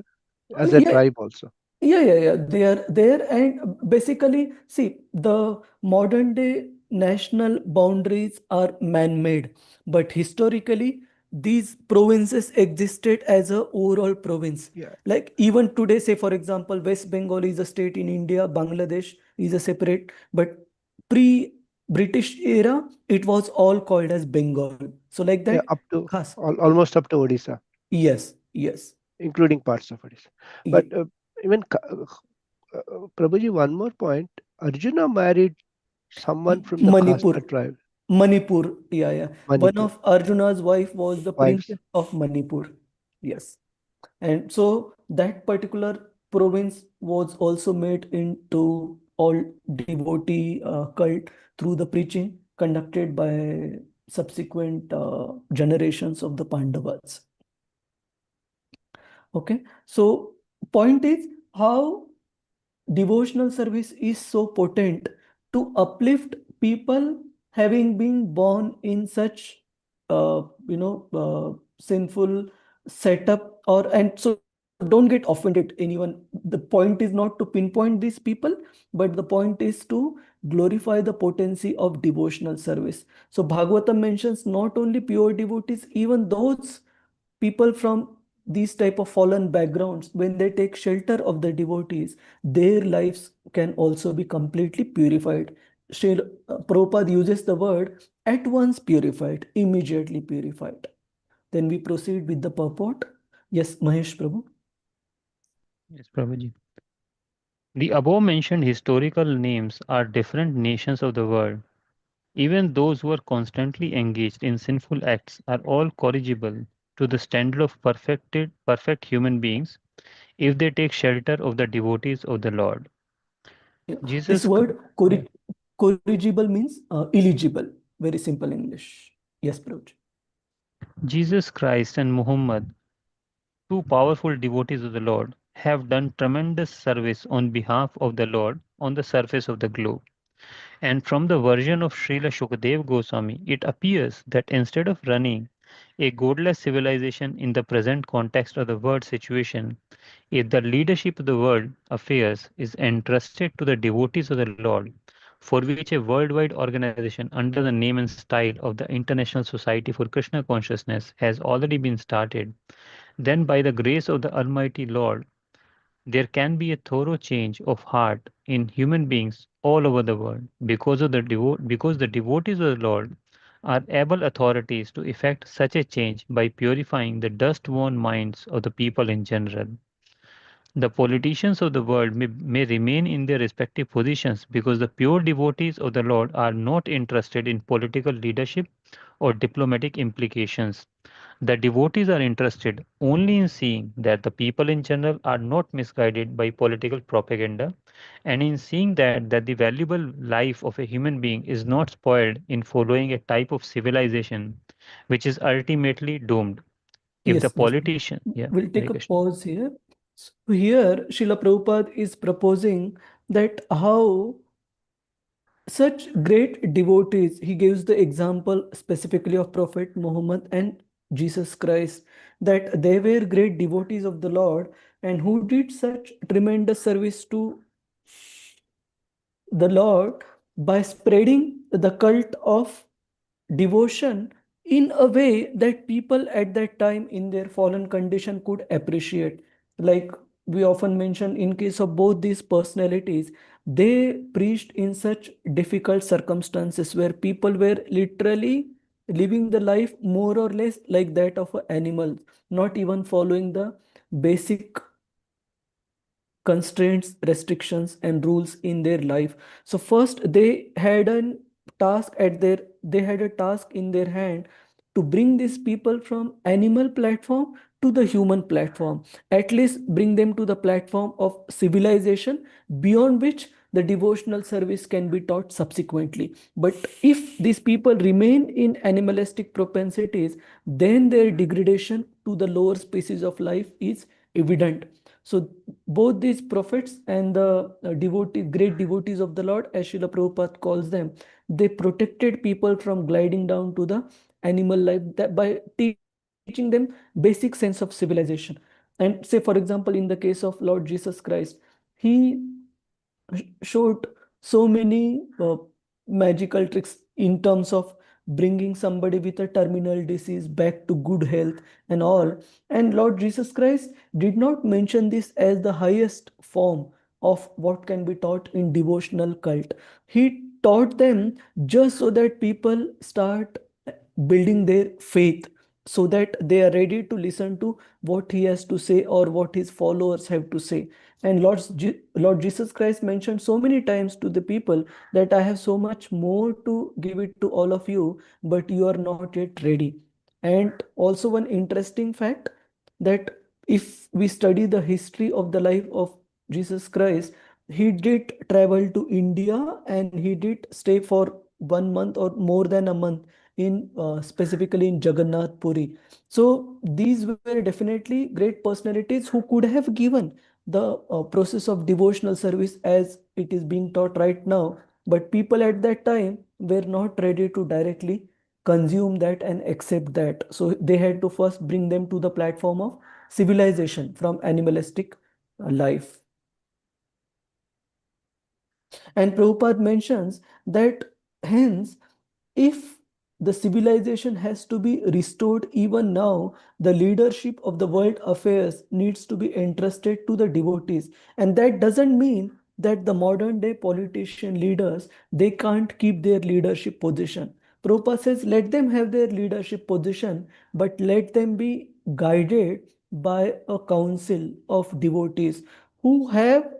as a Yeah. tribe also. Yeah. They are there, and basically, see, the modern day national boundaries are man-made, but historically, these provinces existed as a overall province. Yeah. Like even today, say for example, West Bengal is a state in India, Bangladesh is a separate, but pre-British era, it was all called as Bengal. So like that, up to Khas. almost up to Odisha. Yes. Including parts of Odisha. But even Prabhuji, one more point. Arjuna married someone from the Manipur. Khasa tribe. Manipur, yeah. Manipur. One of Arjuna's wife was the Wives. princess of Manipur. Yes. And so that particular province was also made into all devotee cult through the preaching conducted by subsequent generations of the Pandavas. Okay. So point is how devotional service is so potent to uplift people having been born in such sinful setup, and so don't get offended anyone. The point is not to pinpoint these people, but the point is to glorify the potency of devotional service. So Bhagavatam mentions not only pure devotees, even those people from these type of fallen backgrounds, when they take shelter of the devotees, their lives can also be completely purified. Prabhupada uses the word at once purified, immediately purified. Then we proceed with the purport. Yes, Mahesh Prabhu. Yes, Prabhuji. The above mentioned historical names are different nations of the world. Even those who are constantly engaged in sinful acts are all corrigible to the standard of perfect human beings if they take shelter of the devotees of the Lord. Yeah. This Jesus, word corrigible means eligible. Very simple English. Yes, Prabhu. Jesus Christ and Muhammad, two powerful devotees of the Lord, have done tremendous service on behalf of the Lord on the surface of the globe. And from the version of Srila Shukadev Goswami, it appears that instead of running a godless civilization in the present context of the world situation, if the leadership of the world affairs is entrusted to the devotees of the Lord, for which a worldwide organization under the name and style of the International Society for Krishna Consciousness has already been started, then by the grace of the Almighty Lord, there can be a thorough change of heart in human beings all over the world because the devotees of the Lord are able authorities to effect such a change by purifying the dust-worn minds of the people in general. The politicians of the world may remain in their respective positions because the pure devotees of the Lord are not interested in political leadership or diplomatic implications. The devotees are interested only in seeing that the people in general are not misguided by political propaganda and in seeing that the valuable life of a human being is not spoiled in following a type of civilization which is ultimately doomed. If the Yes, yes. politician, yeah, We'll Hare take a Krishna. pause here. So here, Srila Prabhupada is proposing that how such great devotees, he gives the example specifically of Prophet Muhammad and Jesus Christ, that they were great devotees of the Lord and who did such tremendous service to the Lord by spreading the cult of devotion in a way that people at that time in their fallen condition could appreciate. Like we often mention, in case of both these personalities, they preached in such difficult circumstances where people were literally living the life more or less like that of an animal, not even following the basic constraints, restrictions, and rules in their life. So first they had a task in their hand to bring these people from animal platform to the human platform, at least bring them to the platform of civilization, beyond which the devotional service can be taught subsequently. But if these people remain in animalistic propensities, then their degradation to the lower species of life is evident. So both these prophets and the great devotees of the Lord, as Srila Prabhupada calls them, they protected people from gliding down to the animal life by teaching them basic sense of civilization. And say, for example, in the case of Lord Jesus Christ, he showed so many magical tricks in terms of bringing somebody with a terminal disease back to good health and all. And Lord Jesus Christ did not mention this as the highest form of what can be taught in devotional cult. He taught them just so that people start building their faith, so that they are ready to listen to what he has to say or what his followers have to say. And Lord Jesus Christ mentioned so many times to the people that I have so much more to give it to all of you, but you are not yet ready. And also, one interesting fact, that if we study the history of the life of Jesus Christ, he did travel to India and he did stay for 1 month or more than a month in specifically in Jagannath Puri. So these were definitely great personalities who could have given the process of devotional service as it is being taught right now, but people at that time were not ready to directly consume that and accept that. So they had to first bring them to the platform of civilization from animalistic life. And Prabhupada mentions that hence, if the civilization has to be restored. Even now, the leadership of the world affairs needs to be entrusted to the devotees. And that doesn't mean that the modern day politician leaders, they can't keep their leadership position. Prabhupada says, let them have their leadership position, but let them be guided by a council of devotees who have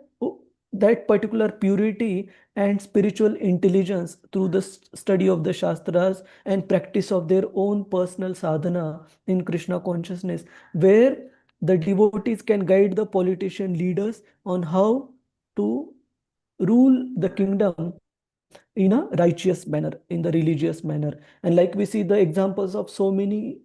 that particular purity and spiritual intelligence through the study of the Shastras and practice of their own personal sadhana in Krishna consciousness, where the devotees can guide the politician leaders on how to rule the kingdom in a righteous manner, in the religious manner. And like we see the examples of so many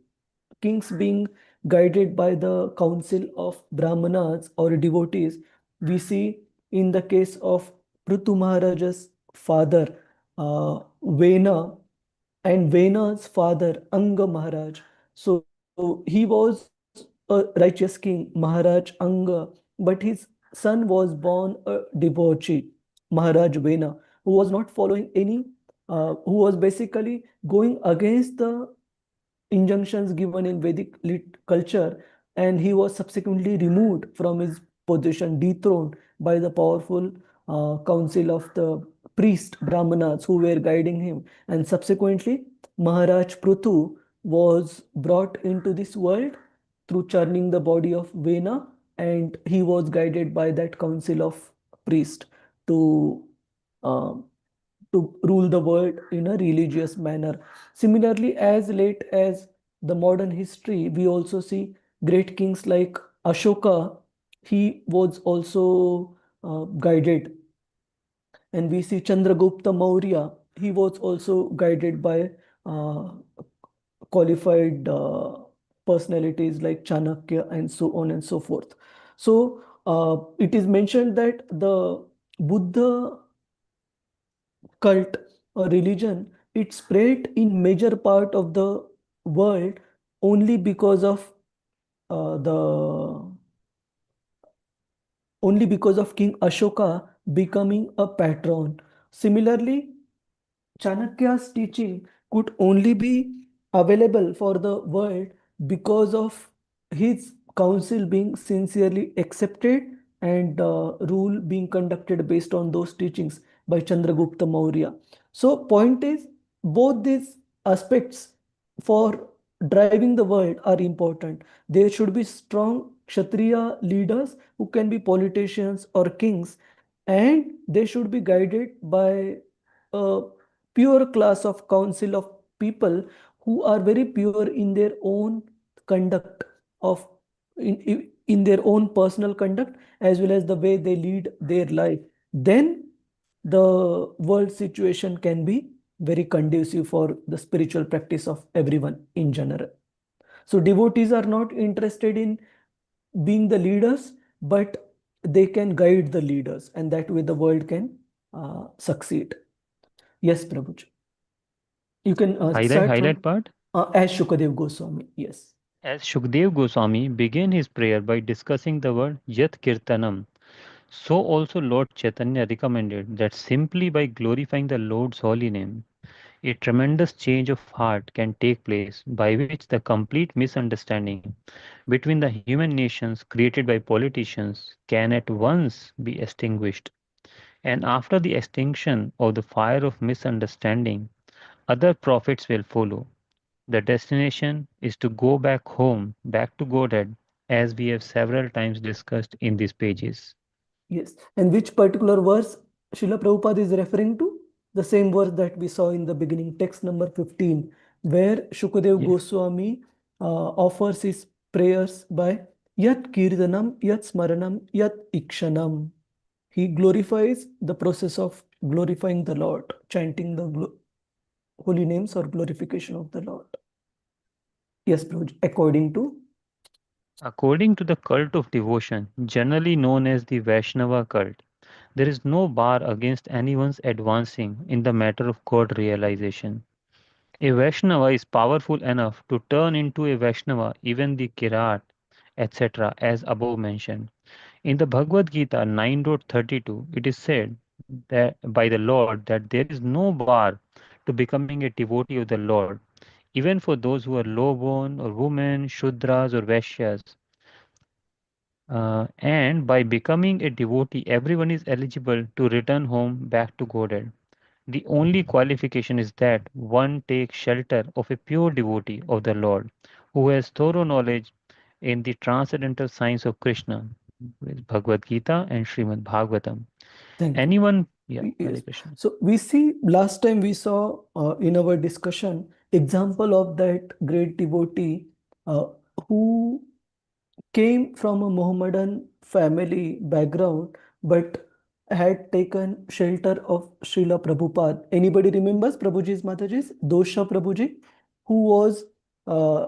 kings being guided by the council of brahmanas or devotees, we see in the case of Prithu Maharaja's father, Vena, and Vena's father, Anga Maharaj. So he was a righteous king, Maharaj Anga, but his son was born a debauchee, Maharaj Vena, who was not following any, who was basically going against the injunctions given in Vedic culture, and he was subsequently removed from his position, dethroned by the powerful council of the priest Brahmanas who were guiding him. And subsequently, Maharaj Prithu was brought into this world through churning the body of Vena, and he was guided by that council of priest to uh, to rule the world in a religious manner. Similarly, as late as the modern history, we also see great kings like Ashoka. He was also guided. And we see Chandragupta Maurya. He was also guided by uh, qualified personalities like Chanakya and so on and so forth. So it is mentioned that the Buddha cult or religion, it spread in major part of the world only because of the only because of King Ashoka becoming a patron. Similarly, Chanakya's teaching could only be available for the world because of his counsel being sincerely accepted and rule being conducted based on those teachings by Chandragupta Maurya. So, point is, both these aspects for driving the world are important. There should be strong Kshatriya leaders who can be politicians or kings, and they should be guided by a pure class of council of people who are very pure in their own conduct of in their own personal conduct as well as the way they lead their life. Then the world situation can be very conducive for the spiritual practice of everyone in general. So devotees are not interested in being the leaders, but they can guide the leaders, and that way the world can succeed. Yes, Prabhuji. You can start Highlight from part. as Shukadev Goswami. Yes. As Shukdev Goswami began his prayer by discussing the word Yat Kirtanam, so also Lord Chaitanya recommended that simply by glorifying the Lord's holy name, a tremendous change of heart can take place by which the complete misunderstanding between the human nations created by politicians can at once be extinguished. And after the extinction of the fire of misunderstanding, other prophets will follow. The destination is to go back home, back to Godhead, as we have several times discussed in these pages. Yes. And which particular verse Srila Prabhupada is referring to? The same verse that we saw in the beginning, text number 15, where Shukadev Yes. Goswami offers his prayers by Yat Kirtanam, Yat Smaranam, Yat Ikshanam. He glorifies the process of glorifying the Lord, chanting the holy names or glorification of the Lord. Yes, Prabhuji, according to According to the cult of devotion, generally known as the Vaishnava cult, there is no bar against anyone's advancing in the matter of God realization. A Vaishnava is powerful enough to turn into a Vaishnava even the Kirat, etc., as above mentioned. In the Bhagavad Gita 9.32, it is said that by the Lord that there is no bar to becoming a devotee of the Lord, even for those who are low-born or women, Shudras or Vaishyas. And by becoming a devotee, everyone is eligible to return home back to Godhead. The only qualification is that one takes shelter of a pure devotee of the Lord, who has thorough knowledge in the transcendental science of Krishna, with Bhagavad Gita and Srimad Bhagavatam. Thank you. Anyone, yeah, Yes. Hare Krishna. So we see last time we saw in our discussion example of that great devotee who came from a Mohammedan family background but had taken shelter of Srila Prabhupada. Anybody remembers Prabhuji's Mataji's Dosha Prabhuji, who was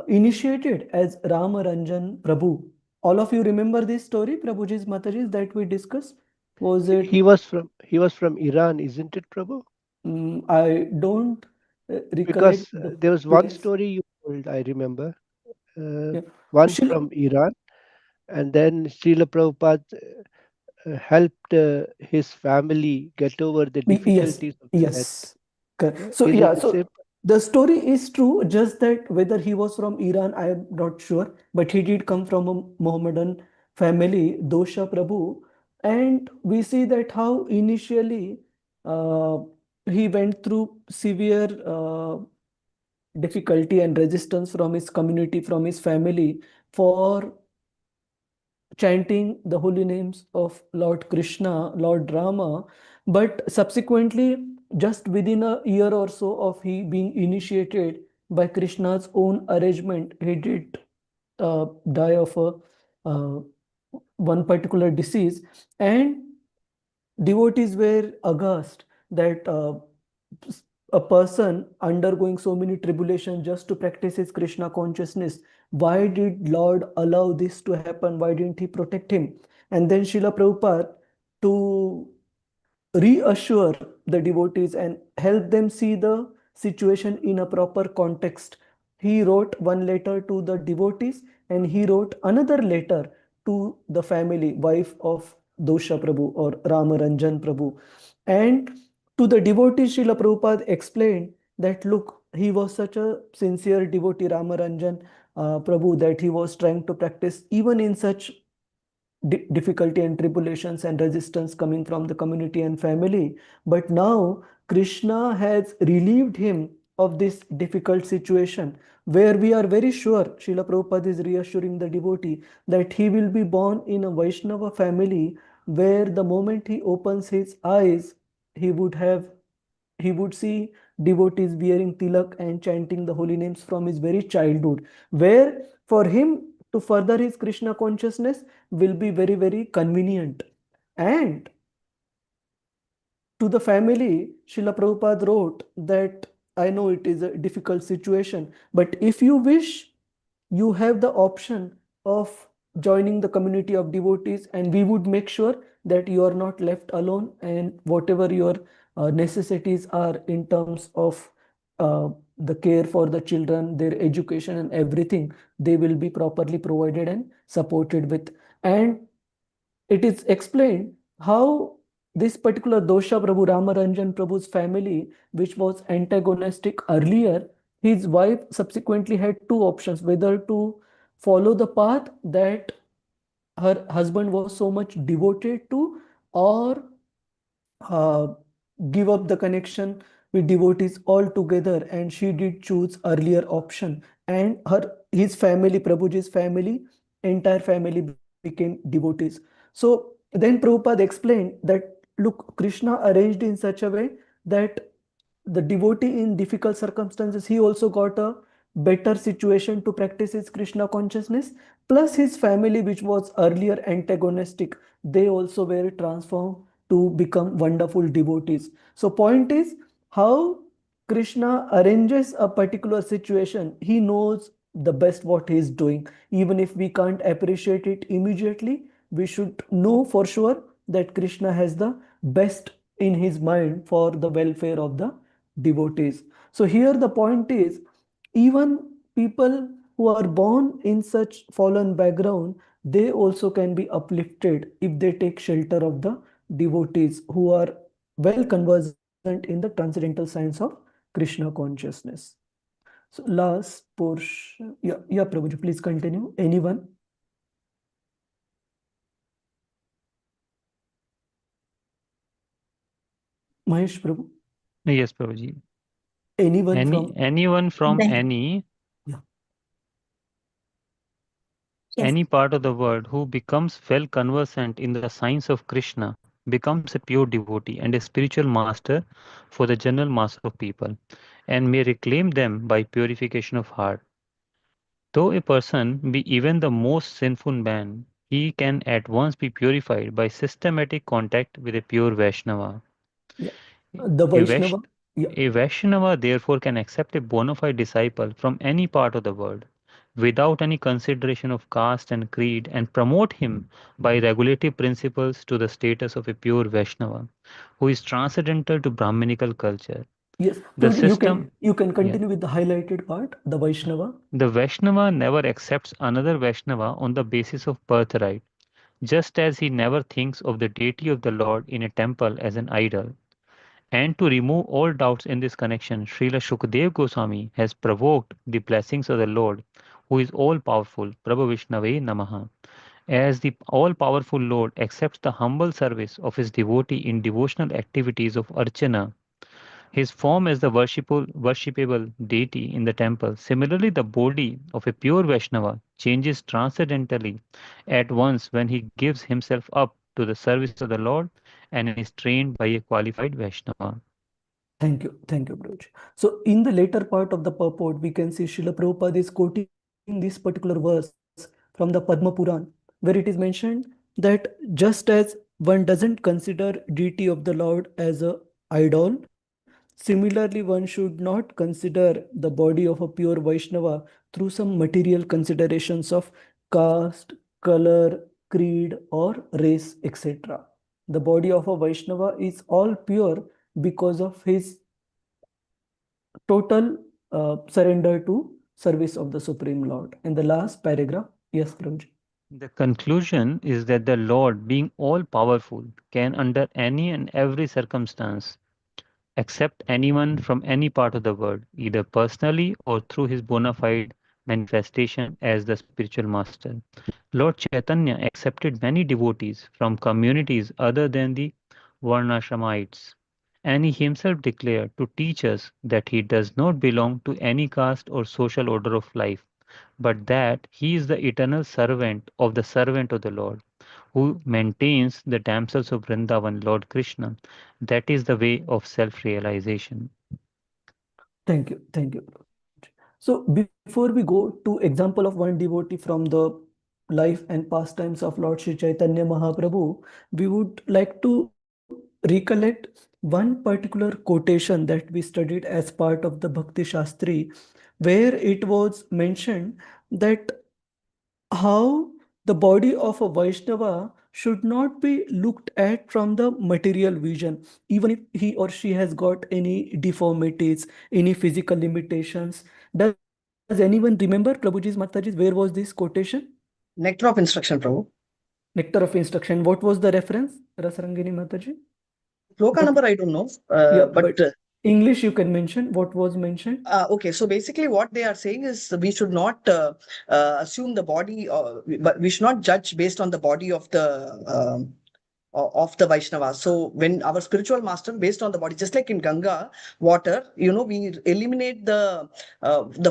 initiated as Rama Ranjan Prabhu. All of you remember this story, Prabhuji's Mataji's, that we discussed? Was it? He was from Iran, isn't it, Prabhu? I don't recollect Because the there was one place. story you told, I remember. Yeah. One Srila- from Iran, and then Srila Prabhupada helped his family get over the Yes, difficulties of the death. yes. Correct. So Is yeah, it the so same? the story is true, just that whether he was from Iran, I am not sure, but he did come from a Mohammedan family, Dosha Prabhu, and we see that how initially uh, he went through severe difficulty and resistance from his community, from his family, for chanting the holy names of Lord Krishna, Lord Rama, but subsequently, just within a year or so of he being initiated by Krishna's own arrangement, he did die of one particular disease, and devotees were aghast that a person undergoing so many tribulations just to practice his Krishna consciousness, why did Lord allow this to happen? Why didn't he protect him? And then Srila Prabhupada, to reassure the devotees and help them see the situation in a proper context, he wrote one letter to the devotees and he wrote another letter to the family, wife of Dosha Prabhu or Ramaranjan Prabhu. And to the devotees, Srila Prabhupada explained that look, he was such a sincere devotee, Ramaranjan Prabhu, that he was trying to practice even in such difficulty and tribulations and resistance coming from the community and family. But now Krishna has relieved him of this difficult situation, where we are very sure Srila Prabhupada is reassuring the devotee that he will be born in a Vaishnava family, where the moment he opens his eyes, he would see devotees wearing tilak and chanting the holy names from his very childhood, where for him to further his Krishna consciousness will be very, very convenient. And to the family, Srila Prabhupada wrote that I know it is a difficult situation, but if you wish, you have the option of joining the community of devotees, and we would make sure that you are not left alone, and whatever your necessities are in terms of the care for the children, their education and everything, they will be properly provided and supported with. And it is explained how this particular Dosha Prabhu, Ramaranjan Prabhu's family, which was antagonistic earlier, his wife subsequently had two options, whether to follow the path that her husband was so much devoted to, or uh, give up the connection with devotees altogether, and she did choose earlier option, and his family, Prabhuji's family, entire family became devotees. So then Prabhupada explained that look, Krishna arranged in such a way that the devotee in difficult circumstances, he also got a better situation to practice his Krishna consciousness, plus his family, which was earlier antagonistic, they also were transformed to become wonderful devotees. So point is how Krishna arranges a particular situation. He knows the best what he is doing. Even if we can't appreciate it immediately, we should know for sure that Krishna has the best in his mind for the welfare of the devotees. So here the point is, even people who are born in such fallen background, they also can be uplifted if they take shelter of the devotees who are well conversant in the transcendental science of Krishna consciousness. So last portion, yeah, Prabhuji, please continue. Anyone? Mahesh Prabhu, Yes, Prabhuji. anyone from Anyone from Then- yeah. Yes. any part of the world who becomes well conversant in the science of Krishna becomes a pure devotee and a spiritual master for the general mass of people and may reclaim them by purification of heart. Though a person be even the most sinful man, he can at once be purified by systematic contact with a pure Vaishnava. Yeah. The A, Vaish- Vaishnava, yeah. a Vaishnava therefore can accept a bona fide disciple from any part of the world without any consideration of caste and creed and promote him by regulative principles to the status of a pure Vaishnava who is transcendental to Brahminical culture. Yes, The Prabhuji, system, you can yeah, continue with the highlighted part, the Vaishnava. the Vaishnava never accepts another Vaishnava on the basis of birthright, just as he never thinks of the deity of the Lord in a temple as an idol. And to remove all doubts in this connection, Srila Shukdev Goswami has provoked the blessings of the Lord, who is all powerful, Prabhu Vishnave Namaha. As the all powerful Lord accepts the humble service of his devotee in devotional activities of Archana, his form as the worshipable deity in the temple. Similarly, the body of a pure Vaishnava changes transcendentally at once when he gives himself up to the service of the Lord and is trained by a qualified Vaishnava. Thank you, Prabhuji. So in the later part of the purport, we can see Srila Prabhupada is quoting this particular verse from the Padma Puran, where it is mentioned that just as one doesn't consider deity of the Lord as a idol, similarly one should not consider the body of a pure Vaishnava through some material considerations of caste, color, creed, or race, etc. The body of a Vaishnava is all pure because of his total surrender to service of the Supreme Lord. In the last paragraph, yes, Prabhuji. The conclusion is that the Lord, being all powerful, can under any and every circumstance accept anyone from any part of the world, either personally or through his bona fide manifestation as the spiritual master. Lord Chaitanya accepted many devotees from communities other than the Varnashramites, and he himself declared to teach us that he does not belong to any caste or social order of life, but that he is the eternal servant of the Lord, who maintains the damsels of Vrindavan, Lord Krishna. That is the way of self-realization. Thank you, Prabhuji. So before we go to example of one devotee from the life and pastimes of Lord Sri Chaitanya Mahaprabhu, we would like to recollect one particular quotation that we studied as part of the Bhakti Shastri, where it was mentioned that how the body of a Vaishnava should not be looked at from the material vision, even if he or she has got any deformities, any physical limitations. Does anyone remember, Prabhuji's Mataji's, where was this quotation? Nectar of instruction, Prabhu. Nectar of instruction. What was the reference, Rasarangini Mataji? Sloka number, I don't know. Yeah, but English you can mention. What was mentioned? okay, so basically what they are saying is we should not assume the body, but we should not judge based on the body of the Vaishnava. So when our spiritual master, based on the body, just like in Ganga water, we eliminate the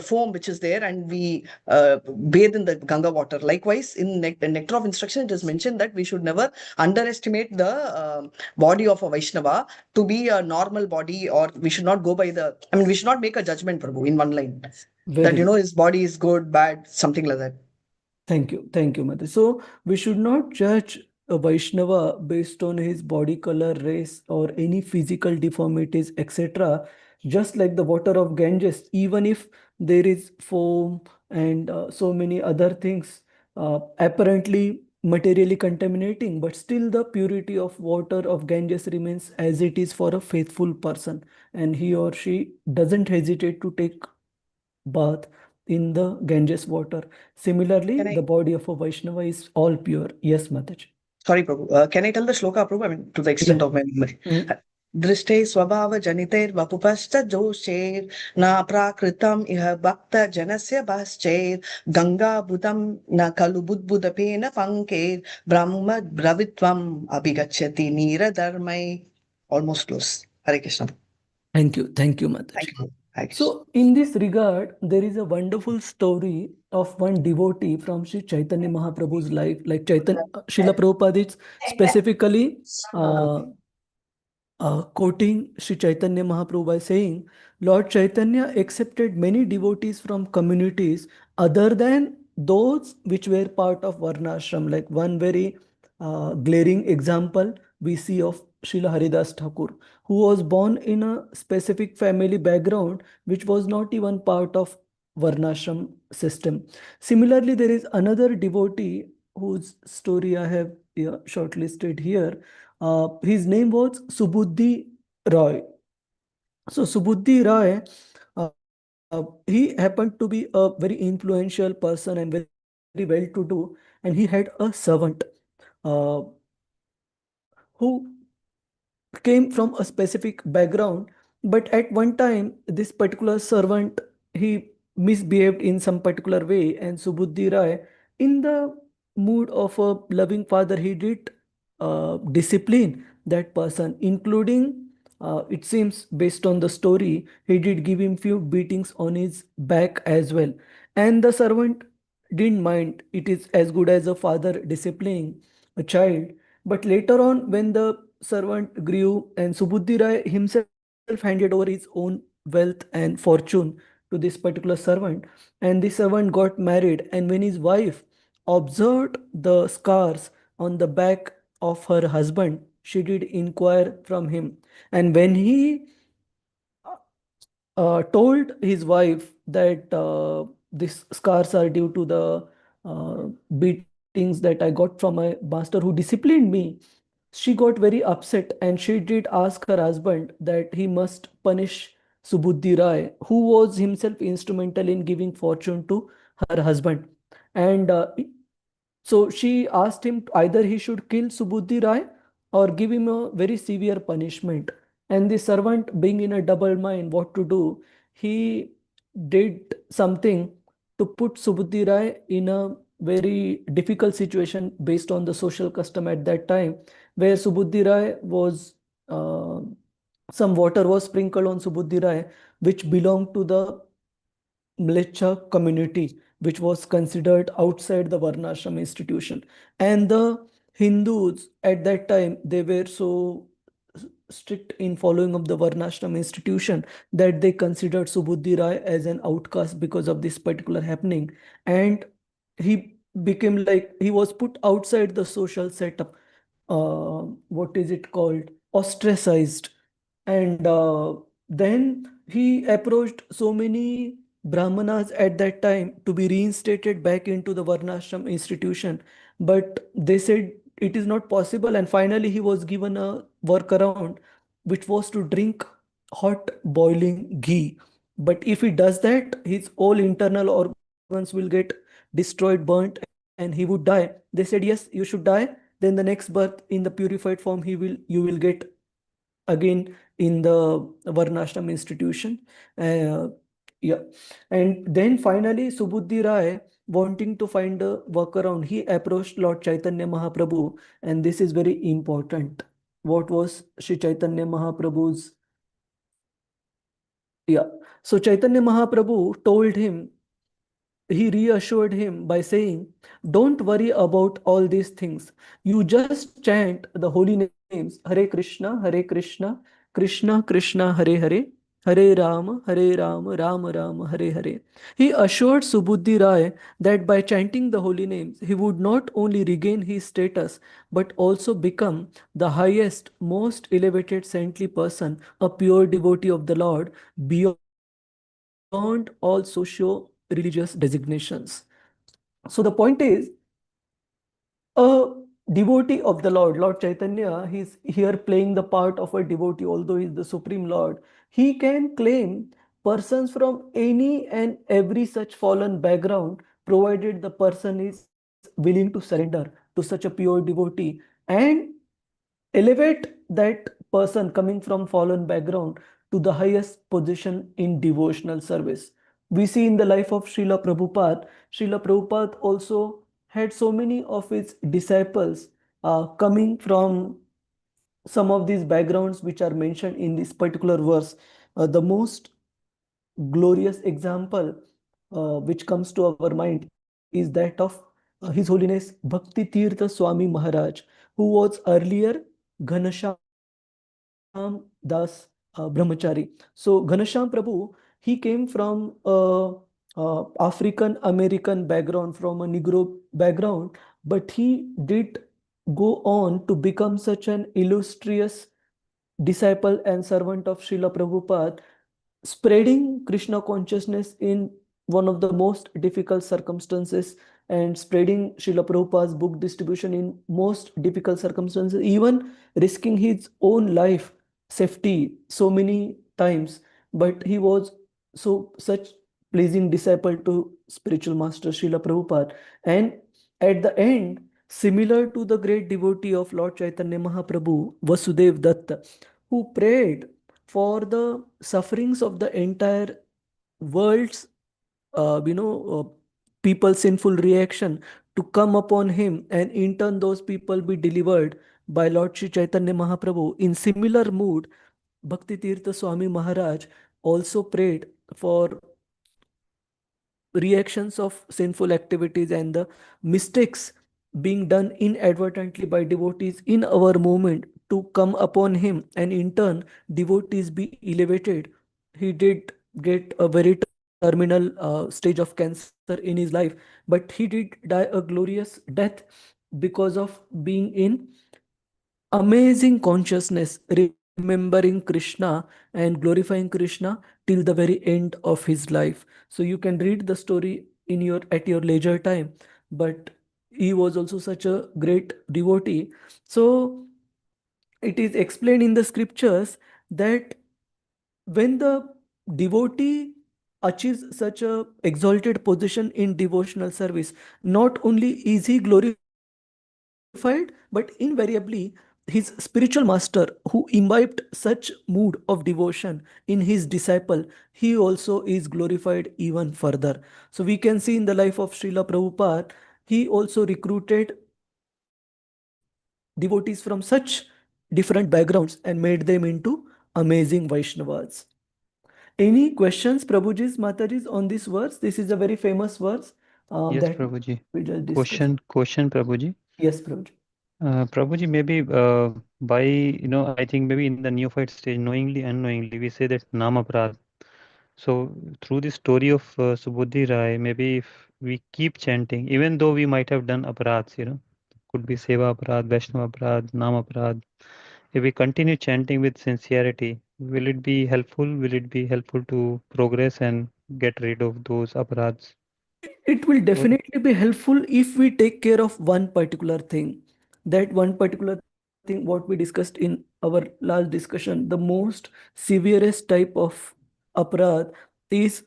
foam which is there and we bathe in the Ganga water. Likewise, in Nectar of Instruction, it is mentioned that we should never underestimate the body of a Vaishnava to be a normal body, or we should not go by we should not make a judgment, Prabhu, in one line. Very That, his body is good, bad, something like that. Thank you, Mataji. So we should not judge a Vaishnava based on his body color, race, or any physical deformities, etc. Just like the water of Ganges, even if there is foam and so many other things apparently materially contaminating, but still the purity of water of Ganges remains as it is for a faithful person, and he or she doesn't hesitate to take bath in the Ganges water. Similarly, the body of a Vaishnava is all pure. Yes, Mataji. Sorry, Prabhu. Can I tell the shloka, Prabhu? To the extent of my memory. दृष्टे स्वभाव जनितेर वपुपश्च जोषेर न प्राकृतम इह भक्त जनस्य भाश्चेर गंगा बुदम न खलु बुद्बुदपेन पंकेर ब्रह्म ब्रवित्वम अभिगच्छति नीरधर्मै. Almost close. Hare Krishna. Thank you, Mataji. Thank you. Hare Krishna. So, in this regard, there is a wonderful story of one devotee from Sri Chaitanya Mahaprabhu's life, like Srila Prabhupada is specifically quoting Sri Chaitanya Mahaprabhu by saying, Lord Chaitanya accepted many devotees from communities other than those which were part of Varnashram. Like one very glaring example we see of Srila Haridas Thakur, who was born in a specific family background which was not even part of Varnashram system. Similarly, there is another devotee whose story I have shortlisted here. His name was Subuddhi Roy. So Subuddhi Roy, he happened to be a very influential person and very well-to-do, and he had a servant who came from a specific background, but at one time this particular servant, he misbehaved in some particular way, and Subuddhi Rai, in the mood of a loving father, he did discipline that person, including it seems based on the story, he did give him few beatings on his back as well, and the servant didn't mind. It is as good as a father disciplining a child. But later on, when the servant grew and Subuddhi Rai himself handed over his own wealth and fortune to this particular servant, and the servant got married, and when his wife observed the scars on the back of her husband, she did inquire from him, and when he told his wife that these scars are due to the beatings that I got from my master who disciplined me, she got very upset, and she did ask her husband that he must punish Subuddhi Rai, who was himself instrumental in giving fortune to her husband. And so she asked him either he should kill Subuddhi Rai or give him a very severe punishment. And the servant, being in a double mind what to do, he did something to put Subuddhi Rai in a very difficult situation based on the social custom at that time, where Subuddhi Rai was, some water was sprinkled on Subuddhi Rai, which belonged to the Mlecha community, which was considered outside the Varnashram institution. And the Hindus at that time, they were so strict in following of the Varnashram institution that they considered Subuddhi Rai as an outcast because of this particular happening. And he became like, he was put outside the social setup. What is it called? Ostracized. And then he approached so many Brahmanas at that time to be reinstated back into the Varnashram institution. But they said it is not possible. And finally, he was given a workaround, which was to drink hot boiling ghee. But if he does that, his all internal organs will get destroyed, burnt, and he would die. They said, yes, you should die. Then the next birth in the purified form, you will get again in the Varnashram institution. Yeah. And then finally, Subuddhi Rai, wanting to find a workaround, he approached Lord Chaitanya Mahaprabhu, and this is very important. What was Sri Chaitanya Mahaprabhu's? Yeah. So Chaitanya Mahaprabhu told him, he reassured him by saying, don't worry about all these things. You just chant the holy names, Hare Krishna, Krishna Krishna, Hare Hare, Hare Rama, Rama Rama, Hare Hare. He assured Subuddhi Rai that by chanting the holy names, he would not only regain his status, but also become the highest, most elevated saintly person, a pure devotee of the Lord, beyond all socio-religious designations. So the point is, a devotee of the Lord, Lord Chaitanya, he's here playing the part of a devotee, although he's the Supreme Lord. He can claim persons from any and every such fallen background, provided the person is willing to surrender to such a pure devotee and elevate that person coming from fallen background to the highest position in devotional service. We see in the life of Srila Prabhupada also had so many of his disciples coming from some of these backgrounds which are mentioned in this particular verse. The most glorious example which comes to our mind is that of His Holiness Bhakti Tirtha Swami Maharaj, who was earlier Ghanasham Das Brahmachari. So Ghanasham Prabhu, he came from African American background, from a Negro background, but he did go on to become such an illustrious disciple and servant of Srila Prabhupada, spreading Krishna consciousness in one of the most difficult circumstances, and spreading Srila Prabhupada's book distribution in most difficult circumstances, even risking his own life safety so many times. But he was such pleasing disciple to spiritual master Srila Prabhupada. And at the end, similar to the great devotee of Lord Chaitanya Mahaprabhu, Vasudev Datta, who prayed for the sufferings of the entire world's people's sinful reaction to come upon him, and in turn those people be delivered by Lord Shri Chaitanya Mahaprabhu. In similar mood, Bhakti Tirtha Swami Maharaj also prayed for reactions of sinful activities and the mistakes being done inadvertently by devotees in our movement to come upon him, and in turn devotees be elevated. He did get a very terminal stage of cancer in his life, but he did die a glorious death because of being in amazing consciousness, remembering Krishna and glorifying Krishna till the very end of his life. So you can read the story in your at your leisure time, but he was also such a great devotee. So it is explained in the scriptures that when the devotee achieves such a exalted position in devotional service, not only is he glorified, but invariably his spiritual master, who imbibed such mood of devotion in his disciple, he also is glorified even further. So we can see in the life of Srila Prabhupada, he also recruited devotees from such different backgrounds and made them into amazing Vaishnavas. Any questions, Prabhuji's, Mataji's, on this verse? This is a very famous verse Yes, that Prabhuji. we just discussed. Question, Prabhuji. Yes, Prabhuji. Prabhuji, maybe by, I think maybe in the neophyte stage, knowingly, unknowingly, we say that Nam Aparadh. So through the story of Subudhi Rai, maybe if we keep chanting, even though we might have done aparadhs, could be Seva Aparadh, Vaishnava Aparadh, Nam Aparadh. If we continue chanting with sincerity, will it be helpful? Will it be helpful to progress and get rid of those aparadhs? It will Or definitely be helpful if we take care of one particular thing. That one particular thing, what we discussed in our last discussion, the most severest type of aparadh is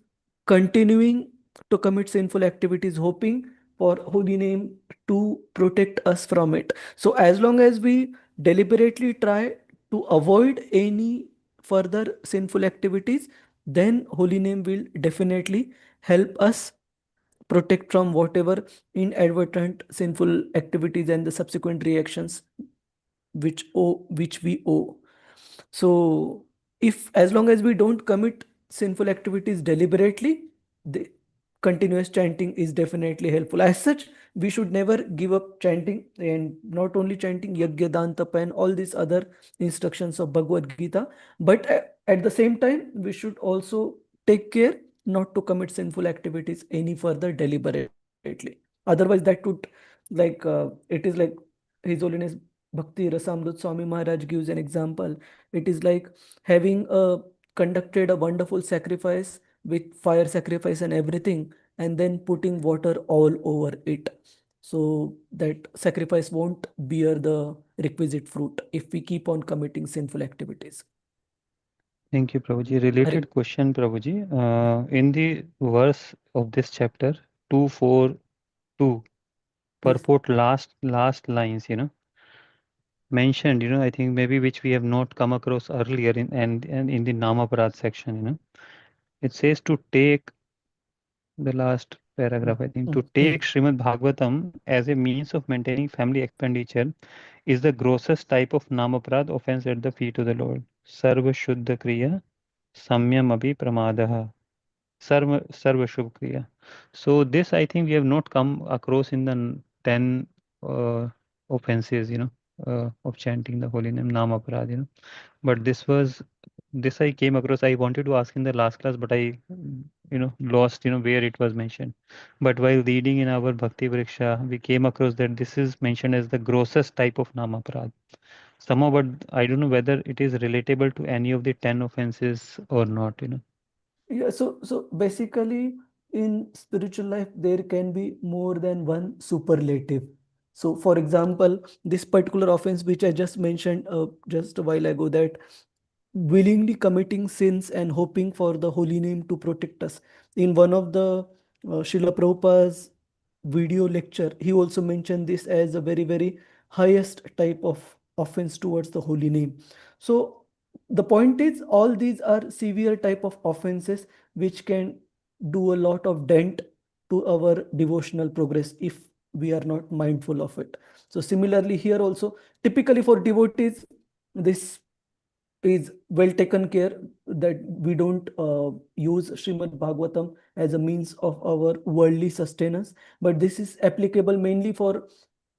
continuing to commit sinful activities, hoping for holy name to protect us from it. So as long as we deliberately try to avoid any further sinful activities, then holy name will definitely help us protect from whatever inadvertent sinful activities and the subsequent reactions which we owe. So if as long as we don't commit sinful activities deliberately, the continuous chanting is definitely helpful. As such, we should never give up chanting, and not only chanting yagya dan tapa and all these other instructions of Bhagavad Gita, but at the same time we should also take care not to commit sinful activities any further deliberately. Otherwise that would it is like His Holiness Bhakti Rasamrut Swami Maharaj gives an example. It is like having conducted a wonderful sacrifice with fire sacrifice and everything, and then putting water all over it. So that sacrifice won't bear the requisite fruit if we keep on committing sinful activities. thank you, Prabhuji. Hare Related question, Prabhuji. In the verse of this chapter, 242, Yes. purport last lines, mentioned, I think maybe which we have not come across earlier and in the Namaparad section. It says to take the last paragraph, I think, to take Srimad Bhagavatam as a means of maintaining family expenditure is the grossest type of Namaprad offense at the feet of the Lord. Sarva Shuddha Kriya Samyam Abhi Pramadaha. Sarva Shubh Kriya. So this I think we have not come across in the 10 offenses, of chanting the holy name Namaprad. But this I came across. I wanted to ask in the last class, but I lost where it was mentioned. But while reading in our Bhakti Vriksha, we came across that this is mentioned as the grossest type of Namaprad. Somehow, but I don't know whether it is relatable to any of the 10 offenses or not. Yeah, so basically in spiritual life there can be more than one superlative. So for example, this particular offense which I just mentioned just a while ago, that willingly committing sins and hoping for the holy name to protect us. In one of the Srila Prabhupada's video lecture, he also mentioned this as a very, very highest type of offense towards the holy name. So the point is, all these are severe type of offenses which can do a lot of dent to our devotional progress if we are not mindful of it. So similarly here also, typically for devotees, this is well taken care that we don't use Srimad Bhagavatam as a means of our worldly sustenance, but this is applicable mainly for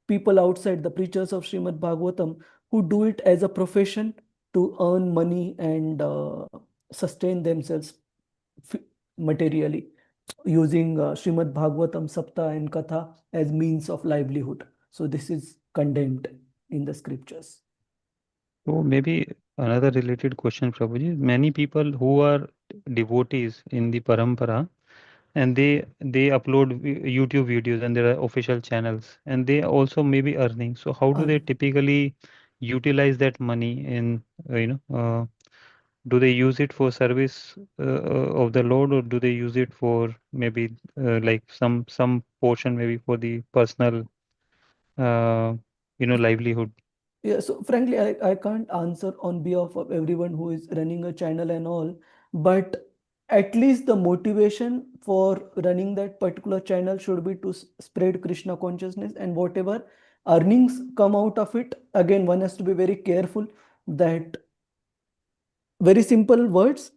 people outside, the preachers of Srimad Bhagavatam, who do it as a profession to earn money and sustain themselves materially, using Srimad Bhagavatam, Sapta and Katha as means of livelihood. So this is condemned in the scriptures. So maybe another related question, Prabhuji. Many people who are devotees in the parampara and they upload YouTube videos and there are official channels and they also may be earning. So how do they typically utilize that money in do they use it for service of the Lord, or do they use it for maybe like some portion maybe for the personal livelihood? Yeah, so frankly, I can't answer on behalf of everyone who is running a channel and all, but at least the motivation for running that particular channel should be to spread Krishna consciousness, and whatever earnings come out of it, again, one has to be very careful that, very simple words,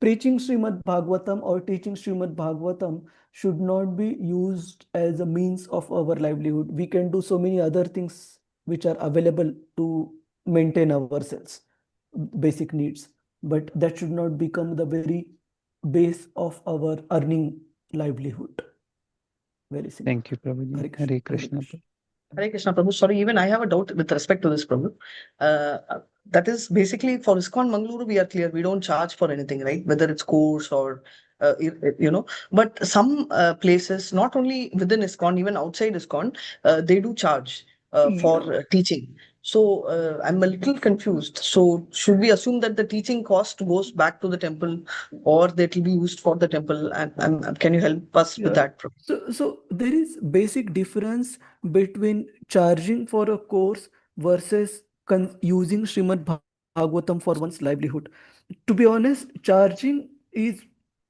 preaching Srimad Bhagavatam or teaching Srimad Bhagavatam should not be used as a means of our livelihood. We can do so many other things which are available to maintain ourselves, basic needs, but that should not become the very base of our earning livelihood. Very simple. Thank you, Prabhuji. Hare Krishna. Hare Krishna. Hare Krishna, Prabhu. Sorry, even I have a doubt with respect to this, Prabhu. That is basically for ISKCON Mangaluru, we are clear. We don't charge for anything, right? Whether it's course or, but some places, not only within ISKCON, even outside ISKCON, they do charge for teaching. So I'm a little confused. So should we assume that the teaching cost goes back to the temple or that will be used for the temple? And can you help us with that, Prabhu? So there is basic difference between charging for a course versus using Srimad Bhagavatam for one's livelihood. To be honest, charging is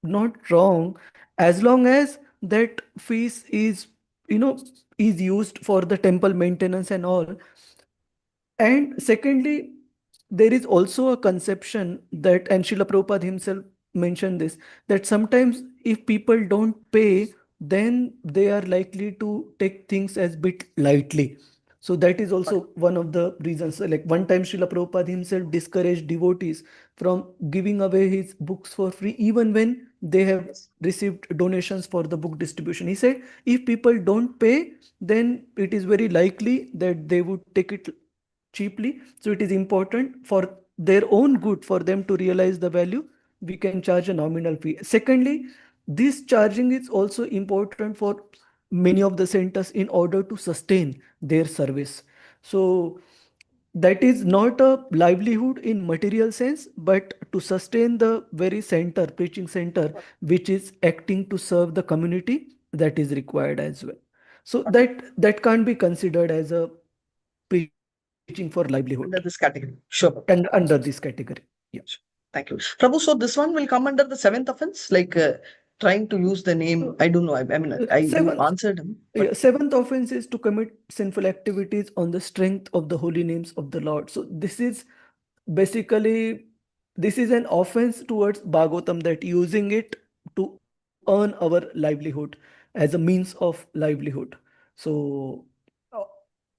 not wrong as long as that fees is, is used for the temple maintenance and all. And secondly, there is also a conception that, and Srila Prabhupada himself mentioned this, that sometimes if people don't pay, then they are likely to take things as bit lightly. So that is also one of the reasons. Like one time Srila Prabhupada himself discouraged devotees from giving away his books for free, even when they have received donations for the book distribution. He said, if people don't pay, then it is very likely that they would take it cheaply. So it is important for their own good for them to realize the value. We can charge a nominal fee. Secondly, this charging is also important for many of the centers in order to sustain their service. So that is not a livelihood in material sense, but to sustain the very center, preaching center, which is acting to serve the community, that is required as well. So that can't be considered as a preaching breaching for livelihood. Under this category. Sure. And under this category. Yeah. Thank you. Prabhu, so this one will come under the seventh offense, like trying to use the name. I don't know. I mean, you answered him. Yeah, seventh offense is to commit sinful activities on the strength of the holy names of the Lord. So this is basically, this is an offense towards Bhagavatam, that using it to earn our livelihood as a means of livelihood. So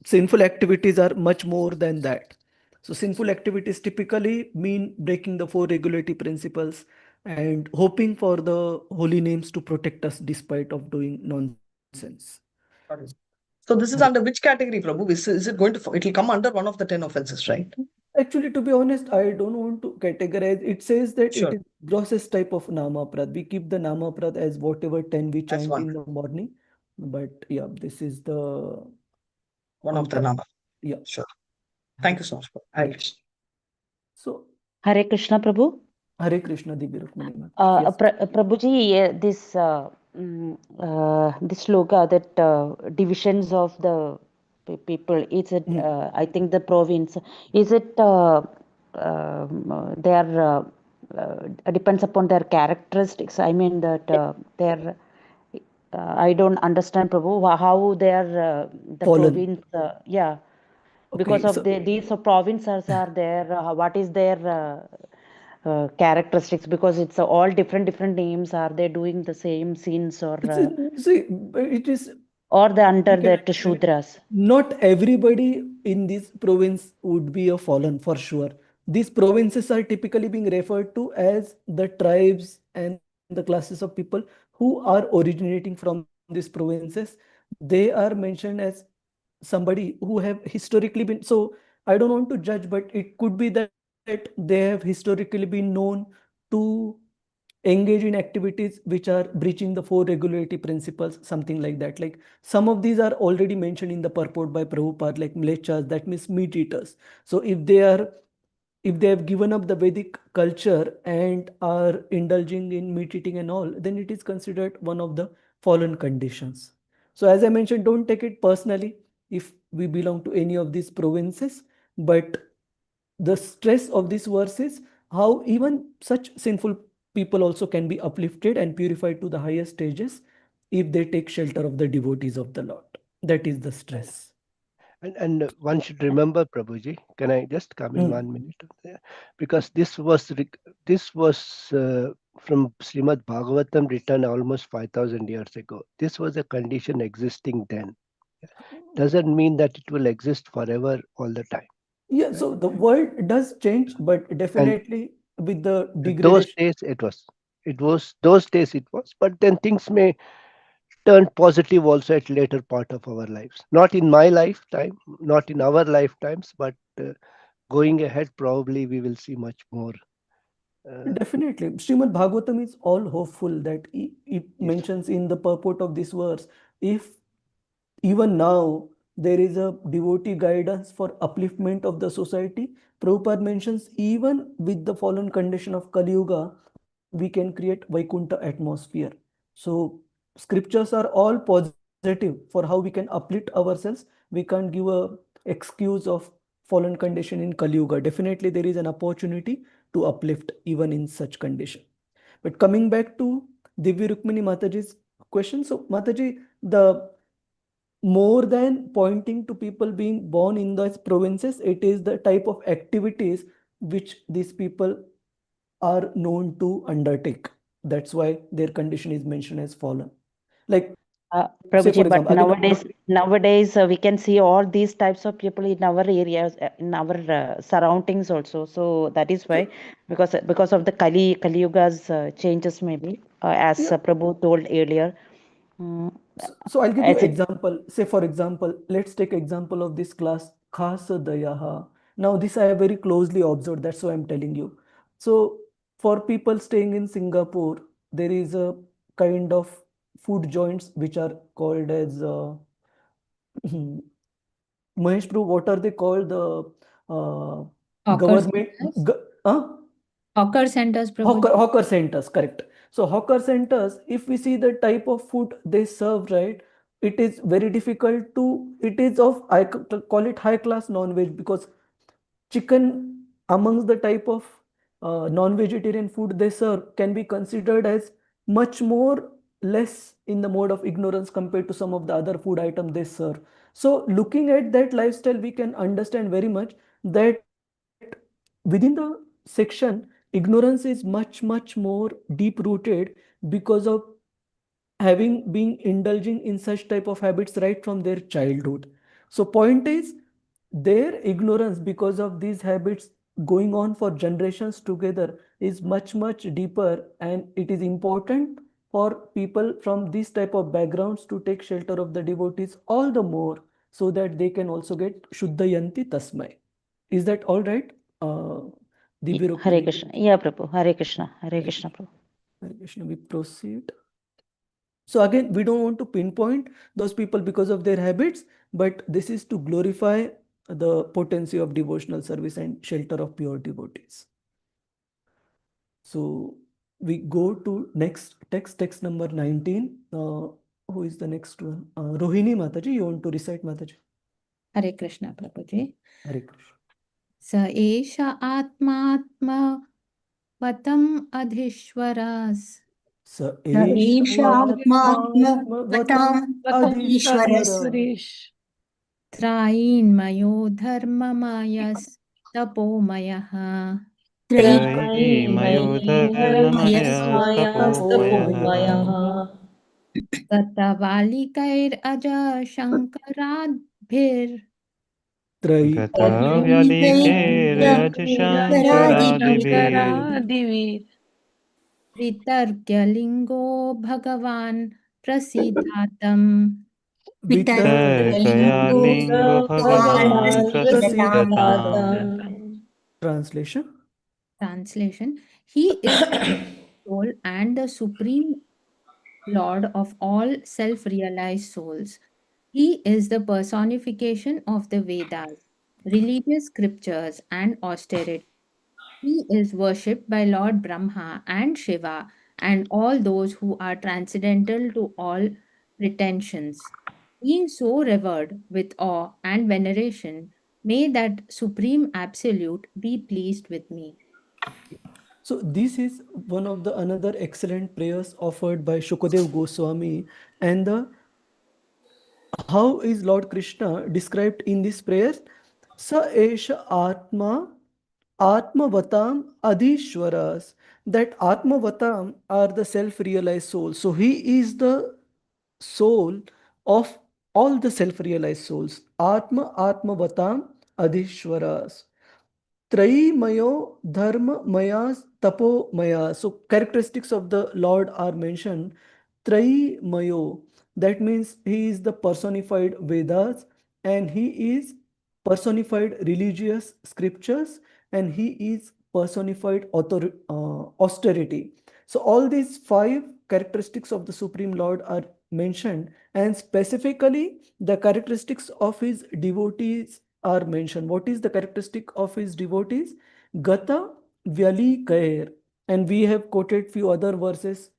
sinful activities are much more than that. So sinful activities typically mean breaking the four regulatory principles and hoping for the holy names to protect us despite of doing nonsense. So this is under which category, Prabhu? Is it going to, it will come under one of the 10 offenses, right? Actually, to be honest, I don't want to categorize. It says that Sure. it is grossest type of namaprad. We keep the namaprad as whatever 10 we chant in the morning. But yeah, this is the one of the nama. Yeah. Sure. Thank you so much. Hare Krishna. So Hare Krishna, Prabhu. Hare Krishna, Divya Rukmini. Prabhuji, this this sloka, that divisions of the people, is it, I think the province, is it, their, depends upon their characteristics. I mean that their, I don't understand, Prabhu, how they are, the Fallen. province, yeah, because of these provinces are there, what is their characteristics, because it's all different names. Are they doing the same sins, or see, it is, or the under that Shudras? Not everybody in this province would be a fallen, for sure. These provinces are typically being referred to as the tribes and the classes of people who are originating from these provinces. They are mentioned as somebody who have historically been, so I don't want to judge, but it could be that they have historically been known to engage in activities which are breaching the four regulatory principles, something like that. Like some of these are already mentioned in the purport by Prabhupada, like mlechas, that means meat eaters. So if they have given up the Vedic culture and are indulging in meat eating and all, then it is considered one of the fallen conditions. So as I mentioned, don't take it personally if we belong to any of these provinces, but the stress of this verse is how even such sinful people also can be uplifted and purified to the highest stages if they take shelter of the devotees of the Lord. That is the stress. And one should remember, Prabhuji, can I just come in 1 minute? Because this was from Srimad Bhagavatam, written almost 5,000 years ago. This was a condition existing then. Doesn't mean that it will exist forever all the time. Yeah, so the world does change, but definitely with the degradation. Those days it was, but then things may turn positive also at later part of our lives. Not in my lifetime, not in our lifetimes, but going ahead, probably we will see much more. Definitely. Srimad Bhagavatam is all hopeful that it mentions in the purport of this verse, if even now there is a devotee guidance for upliftment of the society, Prabhupada mentions even with the fallen condition of Kali Yuga, we can create Vaikuntha atmosphere. So scriptures are all positive for how we can uplift ourselves. We can't give a excuse of fallen condition in Kali Yuga. Definitely there is an opportunity to uplift even in such condition. But coming back to Divya Rukmini Mataji's question, so Mataji, the more than pointing to people being born in those provinces, it is the type of activities which these people are known to undertake. That's why their condition is mentioned as fallen. Like, Prabhuji, but nowadays we can see all these types of people in our areas, in our surroundings also. So that is why, because of the Kali Yuga's changes, maybe, as Prabhu told earlier. So I'll give you an example. Say, for example, let's take example of this class, Khasa Dayaha. Now, this I have very closely observed. That's why I'm telling you. So for people staying in Singapore, there is a kind of food joints which are called as Mahesh Prabhu, what are they called? The government hawker centers, hawker centers, correct. So hawker centers, if we see the type of food they serve, right, it is very difficult to, it is of, I call it high class non-veg, because chicken amongst the type of non-vegetarian food they serve can be considered as much more less in the mode of ignorance compared to some of the other food items they serve. So looking at that lifestyle, we can understand very much that within the section, ignorance is much more deep rooted because of having been indulging in such type of habits right from their childhood. So point is, their ignorance because of these habits going on for generations together is much deeper, and it is important for people from this type of backgrounds to take shelter of the devotees all the more, so that they can also get Shuddhayanti Tasmai. Is that all right? Divya Hare Rukmini? Krishna. Yeah, Prabhu. Hare Krishna. Hare Krishna, Prabhu. Hare Krishna, we proceed. So again, we don't want to pinpoint those people because of their habits, but this is to glorify the potency of devotional service and shelter of pure devotees. So we go to next text number 19. Who is the next one? Rohini Mataji, you want to recite, Mataji? Hare Krishna, Prabhuji. Hare Krishna. Sa esha atmatma vatam adhishwaras. Sa esha vatam adhishwaras. Trainmayo dharmamayas tapomayaha. त्रयीमयो धर्ममयस्तपोमयः Gatavalikair aja shankaradbhir. गताव्यलिकेर्यजशङ्करादिभिः Vitarkyalingo bhagavan prasidhatam. वितर्कया लिङ्गो भगवान् प्रसीदताम्. Translation. Translation. He is the soul and the supreme Lord of all self-realized souls. He is the personification of the Vedas, religious scriptures, and austerity. He is worshipped by Lord Brahma and Shiva and all those who are transcendental to all pretensions. Being so revered with awe and veneration, may that supreme absolute be pleased with me. So this is one of the another excellent prayers offered by Shukadev Goswami, and the how is Lord Krishna described in this prayer? Sa esha atma atmavatam adhishwaras. That atmavatam are the self-realized souls. So he is the soul of all the self-realized souls. Atmavatam adhishwaras. Traimayo dharma mayas tapo maya. So characteristics of the Lord are mentioned. Traimayo, that means he is the personified Vedas, and he is personified religious scriptures, and he is personified austerity. So all these five characteristics of the Supreme Lord are mentioned, and specifically the characteristics of his devotees are mentioned. What is the characteristic of his devotees? Gata Vyali Kair. And we have quoted few other verses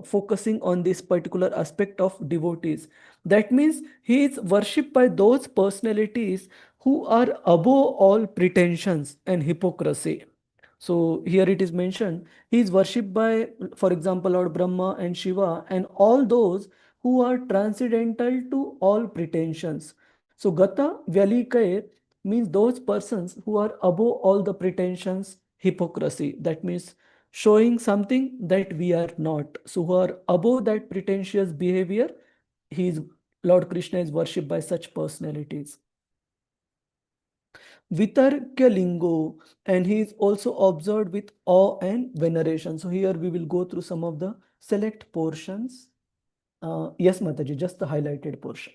focusing on this particular aspect of devotees. That means he is worshipped by those personalities who are above all pretensions and hypocrisy. So here it is mentioned, he is worshipped by, for example, Lord Brahma and Shiva and all those who are transcendental to all pretensions. So Gata Vyalikair means those persons who are above all the pretensions, hypocrisy. That means showing something that we are not. So who are above that pretentious behavior, Lord Krishna is worshipped by such personalities. Vitarkya Lingo, and he is also observed with awe and veneration. So here we will go through some of the select portions. Yes, Mataji, just the highlighted portion.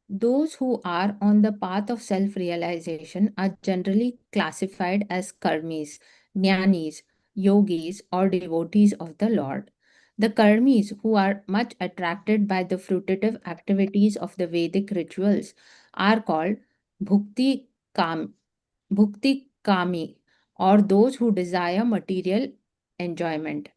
Those who are on the path of self-realization are generally classified as karmis, jnanis, yogis, or devotees of the Lord. The karmis, who are much attracted by the fruitive activities of the Vedic rituals, are called bhukti kami, or those who desire material enjoyment.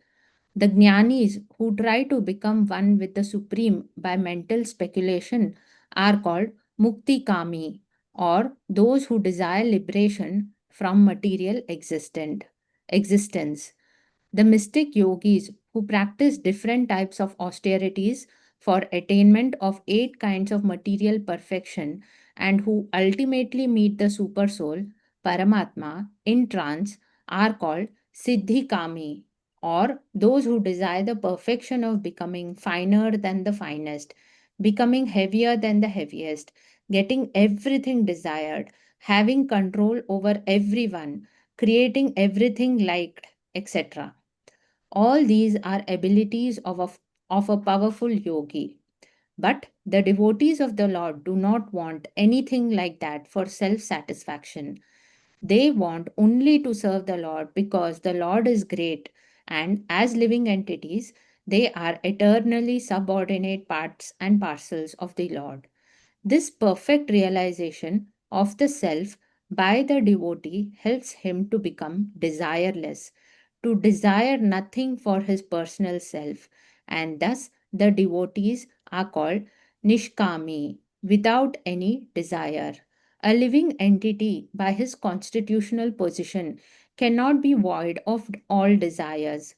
The jnanis who try to become one with the Supreme by mental speculation are called mukti kami, or those who desire liberation from material existence. The mystic yogis who practice different types of austerities for attainment of 8 kinds of material perfection and who ultimately meet the supersoul, Paramatma, in trance are called Siddhi Kami, or those who desire the perfection of becoming finer than the finest, becoming heavier than the heaviest, getting everything desired, having control over everyone, creating everything liked, etc. All these are abilities of a powerful yogi. But the devotees of the Lord do not want anything like that for self satisfaction. They want only to serve the Lord because the Lord is great, and as living entities, they are eternally subordinate parts and parcels of the Lord. This perfect realization of the self by the devotee helps him to become desireless, to desire nothing for his personal self, and thus the devotees are called nishkami, without any desire. A living entity, by his constitutional position, cannot be void of all desires.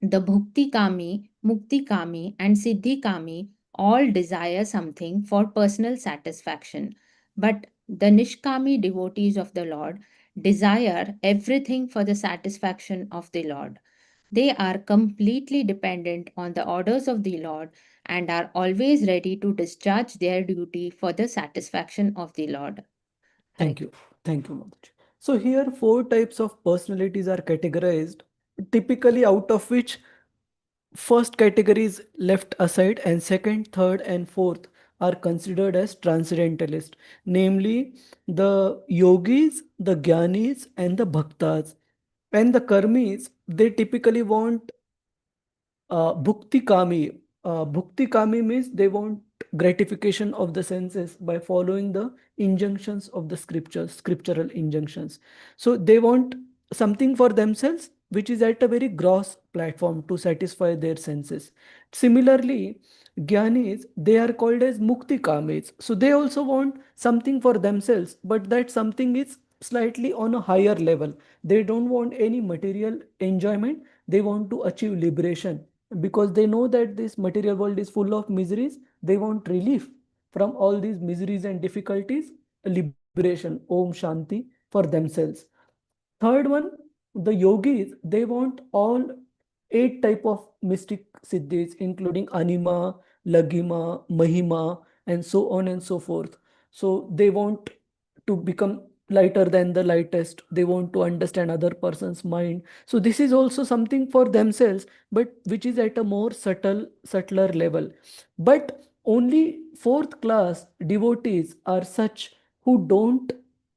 The Bhukti Kami, Mukti Kami, and Siddhi Kami all desire something for personal satisfaction, but the Nishkami devotees of the Lord desire everything for the satisfaction of the Lord. They are completely dependent on the orders of the Lord and are always ready to discharge their duty for the satisfaction of the Lord. Thank you. Thank you, Mataji. So here 4 types of personalities are categorized, typically out of which first category is left aside and second, third and fourth are considered as transcendentalist, namely the yogis, the jnanis and the bhaktas. And the karmis, they typically want bhukti kami. Bhukti kami means they want gratification of the senses by following the injunctions of the scriptures, scriptural injunctions. So they want something for themselves which is at a very gross platform to satisfy their senses. Similarly, Gyanis, they are called as Mukti Kamis. So they also want something for themselves, but that something is slightly on a higher level. They don't want any material enjoyment. They want to achieve liberation because they know that this material world is full of miseries. They want relief from all these miseries and difficulties, liberation, Om Shanti, for themselves. Third one, the yogis, they want all 8 type of mystic siddhis, including anima, lagima, mahima, and so on and so forth. So they want to become lighter than the lightest. They want to understand other person's mind. So this is also something for themselves, but which is at a more subtler level. But only fourth class devotees are such who don't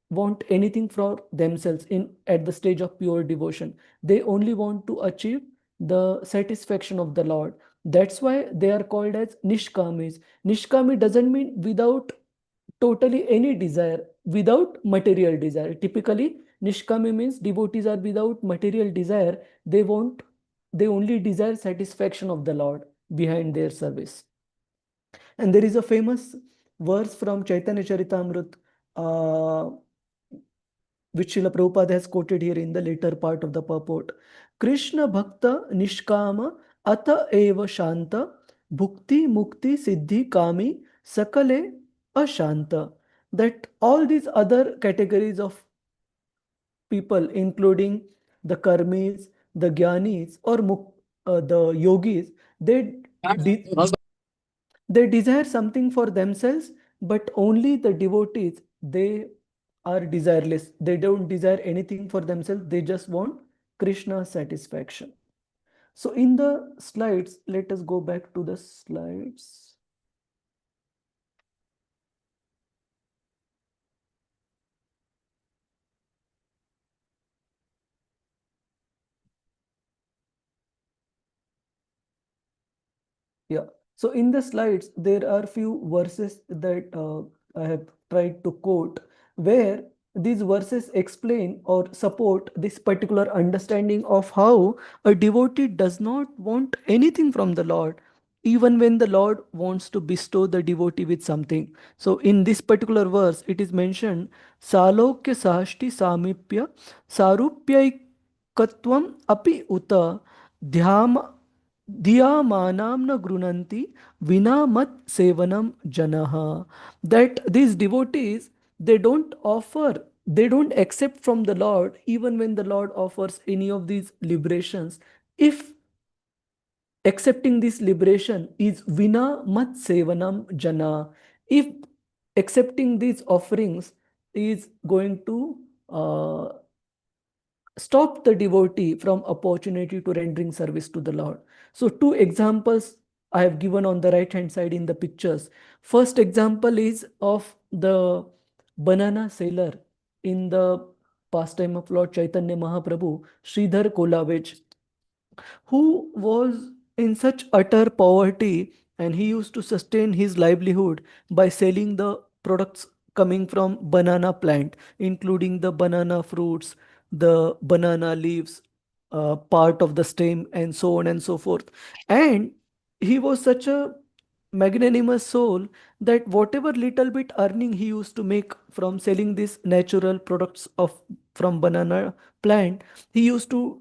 want anything for themselves in at the stage of pure devotion. They only want to achieve the satisfaction of the Lord. That's why they are called as nishkamis. Nishkami doesn't mean without totally any desire, without material desire. Typically nishkami means devotees are without material desire. They only desire satisfaction of the Lord behind their service. And there is a famous verse from Chaitanya Charitamrita, which Srila Prabhupada has quoted here in the later part of the purport. Krishna Bhakta Nishkama Ata Eva Shanta Bhukti Mukti Siddhi Kami Sakale Ashanta. That all these other categories of people, including the karmis, the jnanis, or the yogis, they they desire something for themselves, but only the devotees, they are desireless. They don't desire anything for themselves. They just want Krishna's satisfaction. So in the slides, let us go back to the slides. Yeah. So in the slides, there are few verses that I have tried to quote where these verses explain or support this particular understanding of how a devotee does not want anything from the Lord, even when the Lord wants to bestow the devotee with something. So in this particular verse, it is mentioned, Salokya sahashti samipya sarupyaikatvam api uta dhyam Dhiyamanam na grunanti vina mat sevanam janaha. That these devotees, they don't accept from the Lord even when the Lord offers any of these liberations. If accepting this liberation is vina mat sevanam jana, if accepting these offerings is going to stop the devotee from opportunity to rendering service to the Lord. So two examples I have given on the right hand side in the pictures. First example is of the banana seller in the pastime of Lord Chaitanya Mahaprabhu, Sridhar Kolavich, who was in such utter poverty, and he used to sustain his livelihood by selling the products coming from banana plant, including the banana fruits, the banana leaves, part of the stem, and so on and so forth. And he was such a magnanimous soul that whatever little bit earning he used to make from selling these natural products of from banana plant, he used to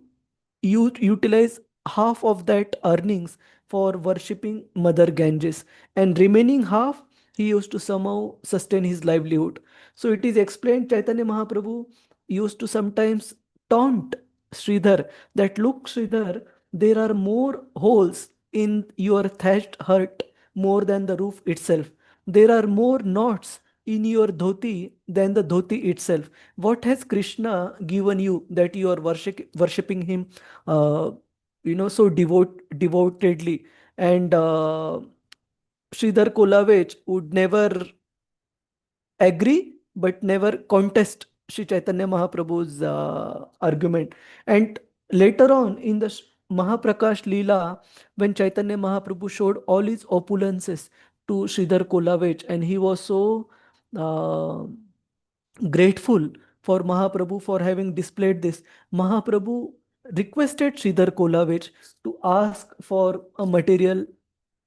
utilize half of that earnings for worshipping Mother Ganges, and remaining half he used to somehow sustain his livelihood. So it is explained Chaitanya Mahaprabhu used to sometimes taunt Sridhar that, look, Sridhar, there are more holes in your thatched hut more than the roof itself. There are more knots in your dhoti than the dhoti itself. What has Krishna given you that you are worshipping him uh, so devotedly? And Sridhar Kolavich would never agree but never contest Sri Chaitanya Mahaprabhu's argument. And later on in the Mahaprakash Leela, when Chaitanya Mahaprabhu showed all his opulences to Sridhar Kolavich, and he was so uh, grateful for Mahaprabhu for having displayed this, Mahaprabhu requested Sridhar Kolavich to ask for a material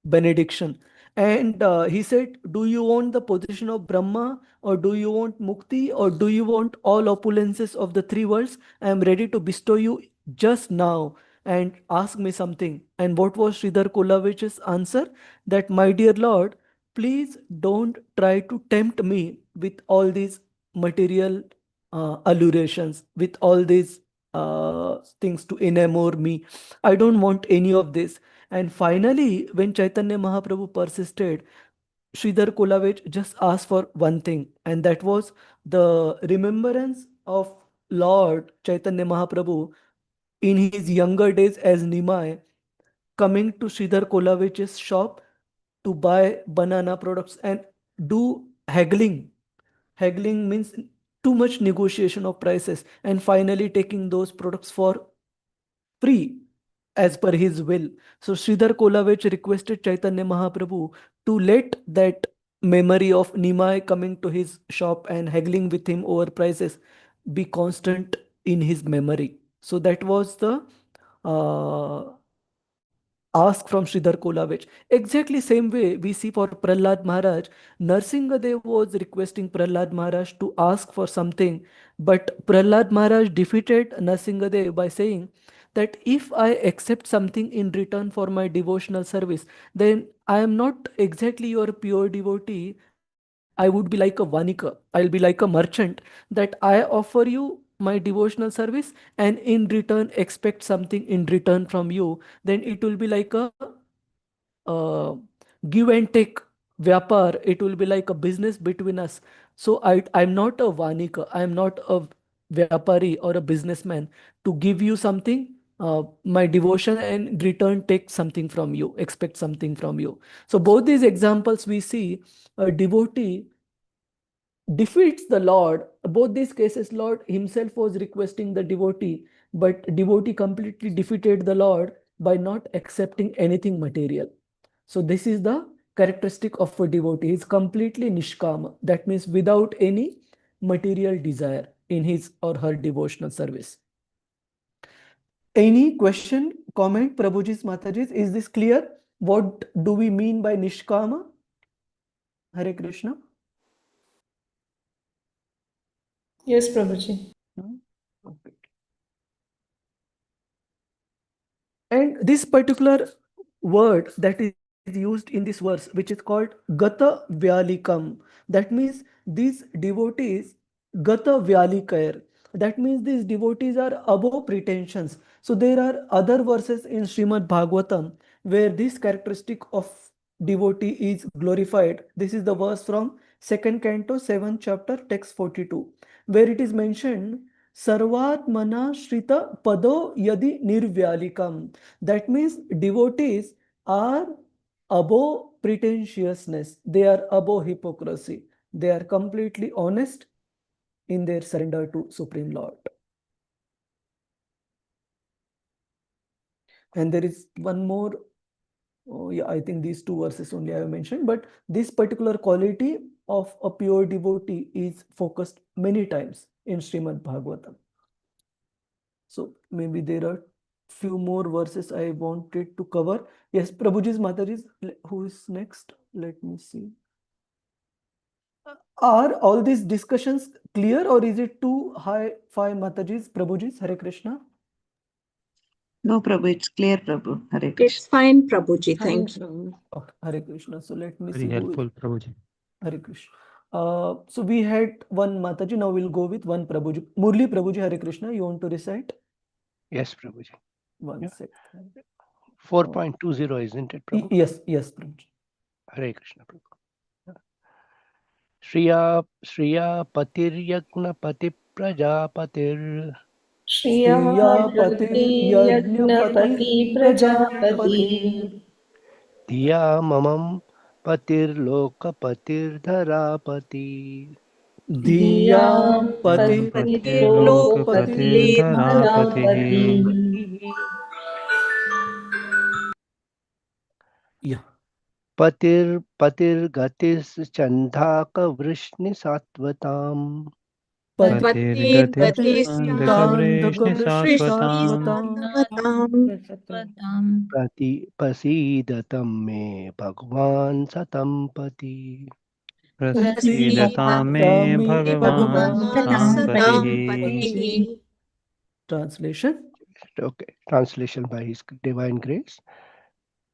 benediction. And he said, do you want the position of Brahma, or do you want Mukti, or do you want all opulences of the three worlds? I am ready to bestow you just now, and ask me something. And what was Sridhar Kolavich's answer? That, my dear Lord, please don't try to tempt me with all these material allurations, with all these things to enamor me. I don't want any of this. And finally, when Chaitanya Mahaprabhu persisted, Sridhar Kolavich just asked for one thing, and that was the remembrance of Lord Chaitanya Mahaprabhu in his younger days as Nimai, coming to Sridhar Kolavich's shop to buy banana products and do haggling. Haggling means too much negotiation of prices, and finally taking those products for free as per his will. So Sridhar Kolavich requested Chaitanya Mahaprabhu to let that memory of Nimai coming to his shop and haggling with him over prices be constant in his memory. So that was the uh, ask from Sridhar Kolavich. Exactly same way we see for Prahlad Maharaj. Narsingadev was requesting Prahlad Maharaj to ask for something, but Prahlad Maharaj defeated Narsingadev by saying that if I accept something in return for my devotional service, then I am not exactly your pure devotee. I would be like a vanika. I'll be like a merchant, that I offer you my devotional service, and in return expect something in return from you. Then it will be like a uh, give and take vyapar. It will be like a business between us. So I'm not a vanika, I'm not a vyapari or a businessman to give you something, my devotion, and in return take something from you, expect something from you. So both these examples we see a devotee defeats the Lord. Both these cases, Lord himself was requesting the devotee, but devotee completely defeated the Lord by not accepting anything material. So this is the characteristic of a devotee. He is completely nishkama. That means without any material desire in his or her devotional service. Any question, comment, Prabhuji's, Mataji's? Is this clear? What do we mean by Nishkama? Hare Krishna. Yes, Prabhuji. Okay. And this particular word that is used in this verse, which is called Gata Vyalikam, that means these devotees, Gata Vyalikair, that means these devotees are above pretensions. So there are other verses in Srimad Bhagavatam where this characteristic of devotee is glorified. This is the verse from 2nd Canto, 7th chapter, text 42, where it is mentioned, Sarvatmana Shrita Pado Yadi Nirvyalikam. That means devotees are above pretentiousness, they are above hypocrisy, they are completely honest in their surrender to Supreme Lord. And there is one more, yeah, I think these two verses only I have mentioned, but this particular quality of a pure devotee is focused many times in Srimad Bhagavatam. So maybe there are few more verses I wanted to cover. Yes, Prabhuji's, Mataji's, who is next? Let me see. Are all these discussions clear or is it too high? Five Mataji's, Prabhuji's, Hare Krishna. No, Prabhu, it's clear, Prabhu. Hare Krishna. It's fine, Prabhuji. Thank you. Okay, Hare Krishna. So let me Very see. helpful, Prabhuji. Hare Krishna. So we had one Mataji. Now we'll go with one Prabhuji. Murli Prabhuji, Hare Krishna. You want to recite? Yes, Prabhuji. One Yeah. sec. 4.20, isn't it, Prabhu? Yes, yes, Prabhuji. Hare Krishna, Prabhu. Shriya Patir Yagna Pati Prajapatir Shriya Patir Yajna Patir Prajapatir Diya Mamam Patir Loka Patir Dharapati Diyam Patir Lokapatir Dharapati. Yeah. Patir Gatis Chandaka Vrishni Satvatam Patir Gatis Chandaka Vrishni Satvatam. Prasidatam me Bhagwan Satampati. Prasidata me Bhagavan Sampatihi. Translation. Okay, translation by His Divine Grace.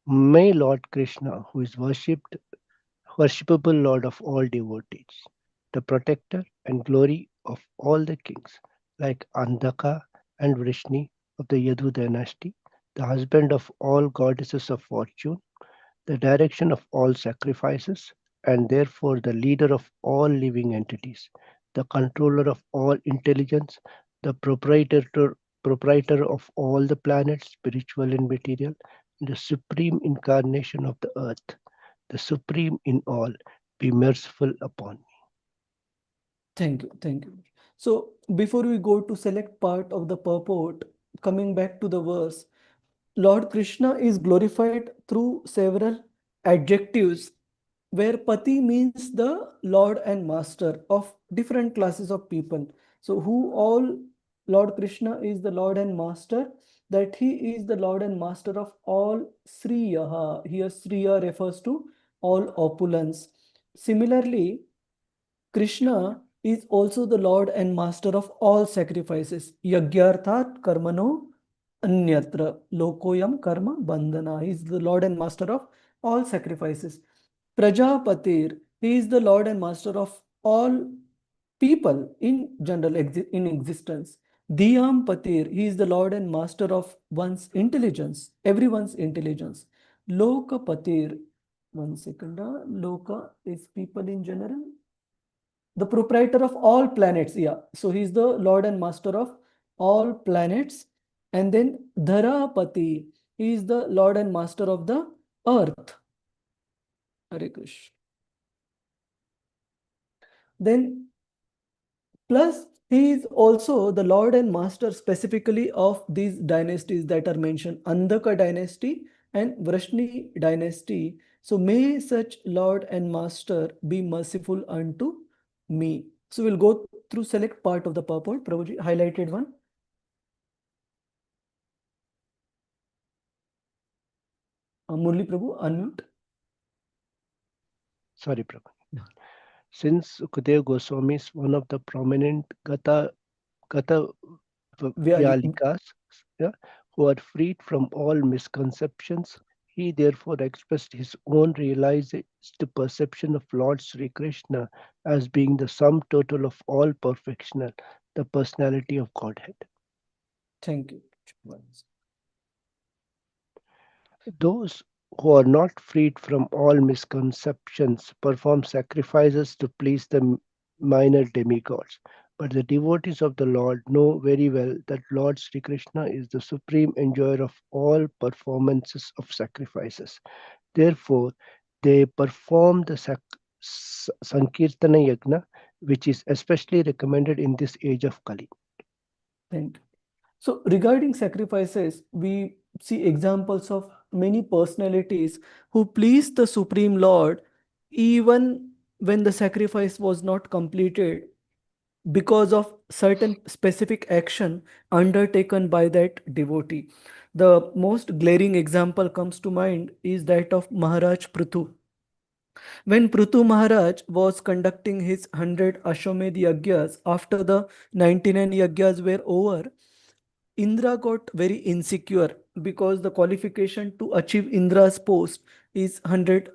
May Lord Krishna, who is worshipable Lord of all devotees, the protector and glory of all the kings, like Andhaka and Vrishni of the Yadu dynasty, the husband of all goddesses of fortune, the direction of all sacrifices, and therefore the leader of all living entities, the controller of all intelligence, the proprietor of all the planets, spiritual and material, and the supreme incarnation of the earth, the supreme in all, be merciful upon me. Thank you. Thank you. So before we go to select part of the purport, coming back to the verse, Lord Krishna is glorified through several adjectives where Pati means the Lord and Master of different classes of people. So who all Lord Krishna is the Lord and Master, that he is the Lord and Master of all Sriyaha. Here Sriya refers to all opulence. Similarly, Krishna is also the Lord and Master of all sacrifices. Yagyarthat karmano anyatra lokoyam karma bandhana. He is the Lord and Master of all sacrifices. Prajapatir, he is the Lord and Master of all people in general in existence. Diyam Patir, he is the Lord and Master of one's intelligence, everyone's intelligence. Loka Patir, one second, Loka is people in general. The proprietor of all planets, yeah. So he's the Lord and Master of all planets. And then Dharapati, he is the Lord and Master of the earth. Hare Krishna. Then plus he is also the Lord and Master specifically of these dynasties that are mentioned, Andhaka dynasty and Vrishni dynasty. So may such Lord and Master be merciful unto me. So we'll go through select part of the purport, Prabhuji, highlighted one. Murli Prabhu, unmute. Sorry, Prabhu. Since Sukadeva Goswami is one of the prominent Gata Vyalikas, yeah, who are freed from all misconceptions, he therefore expressed his own realized perception of Lord Sri Krishna as being the sum total of all perfection, the personality of Godhead. Thank you. Those who are not freed from all misconceptions perform sacrifices to please the minor demigods. But the devotees of the Lord know very well that Lord Sri Krishna is the supreme enjoyer of all performances of sacrifices. Therefore, they perform the Sankirtana Yagna, which is especially recommended in this age of Kali. Thank you. So regarding sacrifices, we see examples of many personalities who pleased the Supreme Lord even when the sacrifice was not completed because of certain specific action undertaken by that devotee. The most glaring example comes to mind is that of Maharaj Prithu. When Prithu Maharaj was conducting his 100 Ashwamedh Yagyas, after the 99 Yagyas were over, Indra got very insecure because the qualification to achieve Indra's post is 100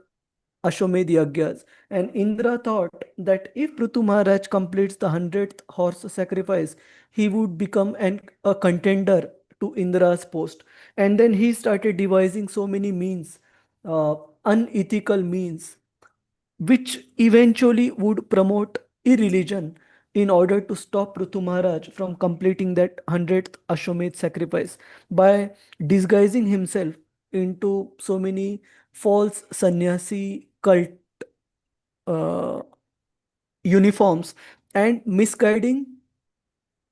Ashwamedh Yagyas. And Indra thought that if Prithu Maharaj completes the 100th horse sacrifice, he would become a contender to Indra's post. And then he started devising so many means, unethical means, which eventually would promote irreligion in order to stop Prithu Maharaj from completing that 100th Ashwamedh sacrifice by disguising himself into so many false sannyasi cult uniforms and misguiding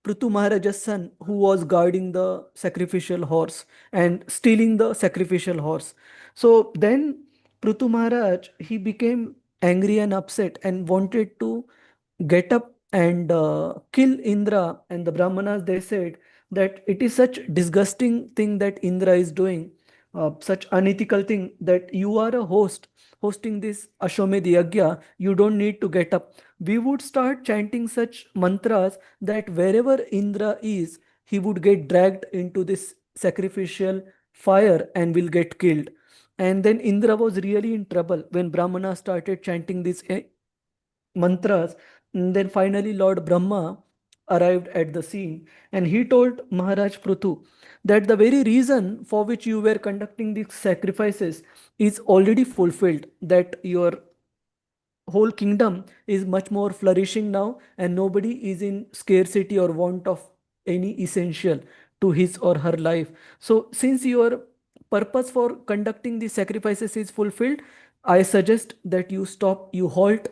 Prithu Maharaj's son, who was guarding the sacrificial horse and stealing the sacrificial horse. So then Prithu Maharaj, he became angry and upset and wanted to get up and kill Indra. And the Brahmanas, they said that it is such disgusting thing that Indra is doing, such unethical thing that you are a host hosting this Ashwamedh Yagya, you don't need to get up. We would start chanting such mantras that wherever Indra is, he would get dragged into this sacrificial fire and will get killed. And then Indra was really in trouble when Brahmana started chanting these mantras. And then finally Lord Brahma arrived at the scene and he told Maharaj Prithu that the very reason for which you were conducting these sacrifices is already fulfilled, that your whole kingdom is much more flourishing now and nobody is in scarcity or want of any essential to his or her life. So since your purpose for conducting the sacrifices is fulfilled, I suggest that you stop, you halt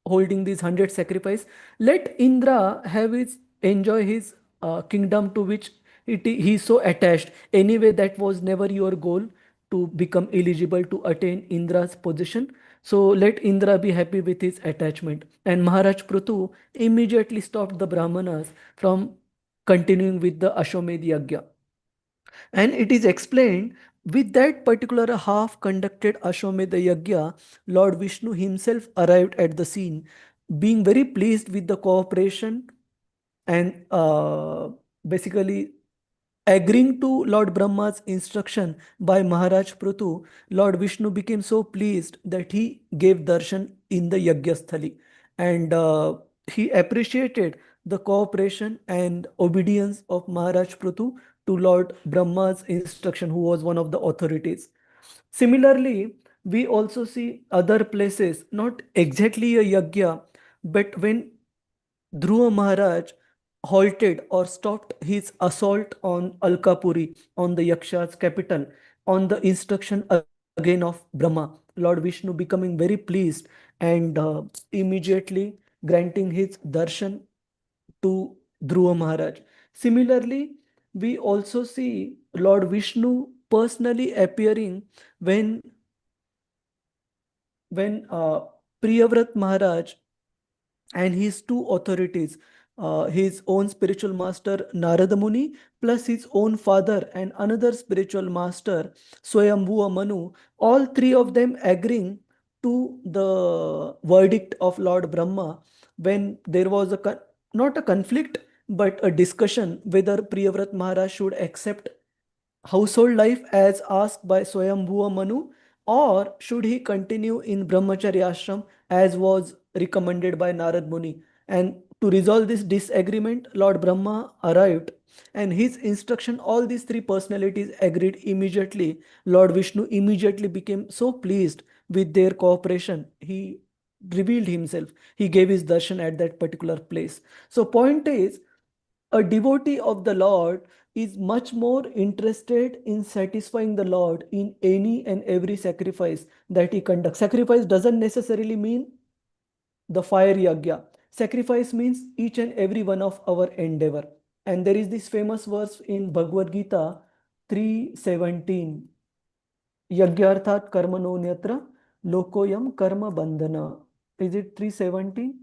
holding these 100 sacrifice. Let Indra have his enjoy his kingdom to which he is so attached. Anyway, that was never your goal to become eligible to attain Indra's position. So let Indra be happy with his attachment. And Maharaj Prithu immediately stopped the Brahmanas from continuing with the Ashwamedh Yagya. And it is explained with that particular half conducted Ashwamedh Yagya, Lord Vishnu himself arrived at the scene, being very pleased with the cooperation and basically agreeing to Lord Brahma's instruction by Maharaj Prithu. Lord Vishnu became so pleased that he gave darshan in the Yagyasthali. And he appreciated the cooperation and obedience of Maharaj Prithu to Lord Brahma's instruction, who was one of the authorities. Similarly, we also see other places, not exactly a yagya, but when Dhruva Maharaj halted or stopped his assault on Alkapuri, on the Yaksha's capital, on the instruction again of Brahma, Lord Vishnu becoming very pleased and immediately granting his darshan to Dhruva Maharaj. Similarly, we also see Lord Vishnu personally appearing when Priyavrat Maharaj and his two authorities, his own spiritual master Narada Muni, plus his own father and another spiritual master Swayambhuva Manu, all three of them agreeing to the verdict of Lord Brahma when there was not a conflict but a discussion whether Priyavrat Maharaj should accept household life as asked by Swayambhuva Manu, or should he continue in Brahmacharya ashram as was recommended by Narad Muni? And to resolve this disagreement, Lord Brahma arrived, and his instruction, all these three personalities agreed immediately. Lord Vishnu immediately became so pleased with their cooperation. He revealed himself. He gave his darshan at that particular place. So point is, a devotee of the Lord is much more interested in satisfying the Lord in any and every sacrifice that he conducts. Sacrifice doesn't necessarily mean the fire yagya. Sacrifice means each and every one of our endeavor. And there is this famous verse in Bhagavad Gita 3:17. Yagyarthat karmano nyatra lokoyam karma bandhana. Is it 3:17?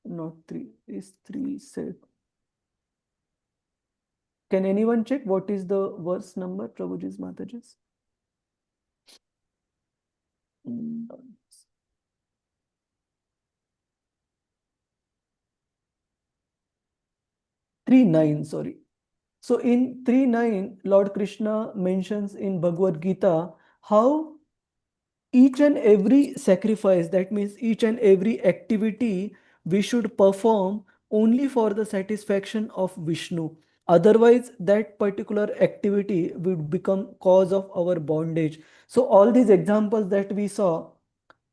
Not 3. Is 3:7. Can anyone check what is the verse number, Prabhuji's Mataji's? 3:9, sorry. So in 3:9, Lord Krishna mentions in Bhagavad Gita how each and every sacrifice, that means each and every activity, we should perform only for the satisfaction of Vishnu. Otherwise, that particular activity would become cause of our bondage. So all these examples that we saw,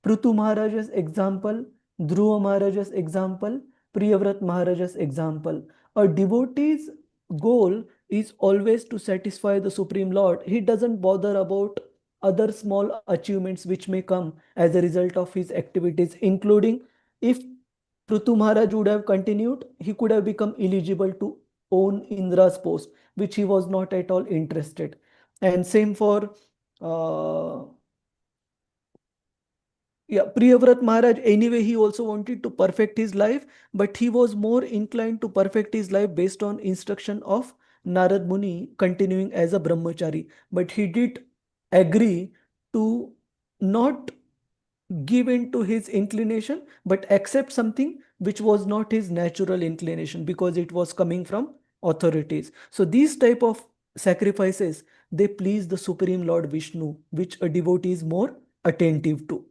Prithu Maharaja's example, Dhruva Maharaja's example, Priyavrat Maharaja's example, a devotee's goal is always to satisfy the Supreme Lord. He doesn't bother about other small achievements which may come as a result of his activities, including if Prithu Maharaj would have continued, he could have become eligible to own Indra's post, which he was not at all interested. And same for Priyavrat Maharaj, anyway, he also wanted to perfect his life, but he was more inclined to perfect his life based on instruction of Narad Muni, continuing as a brahmachari. But he did agree to not give in to his inclination, but accept something which was not his natural inclination because it was coming from authorities. So these type of sacrifices, they please the Supreme Lord Vishnu, which a devotee is more attentive to.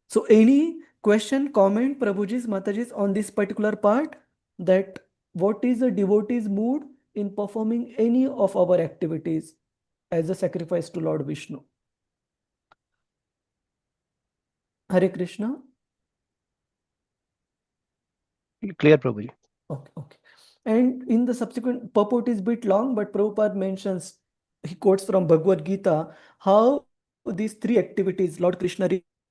So any question, comment, Prabhuji's, Mataji's on this particular part, that what is the devotee's mood in performing any of our activities as a sacrifice to Lord Vishnu? Hare Krishna. Clear, Prabhuji. Okay. And in the subsequent purport is bit long, but Prabhupada mentions, he quotes from Bhagavad Gita, how these three activities Lord Krishna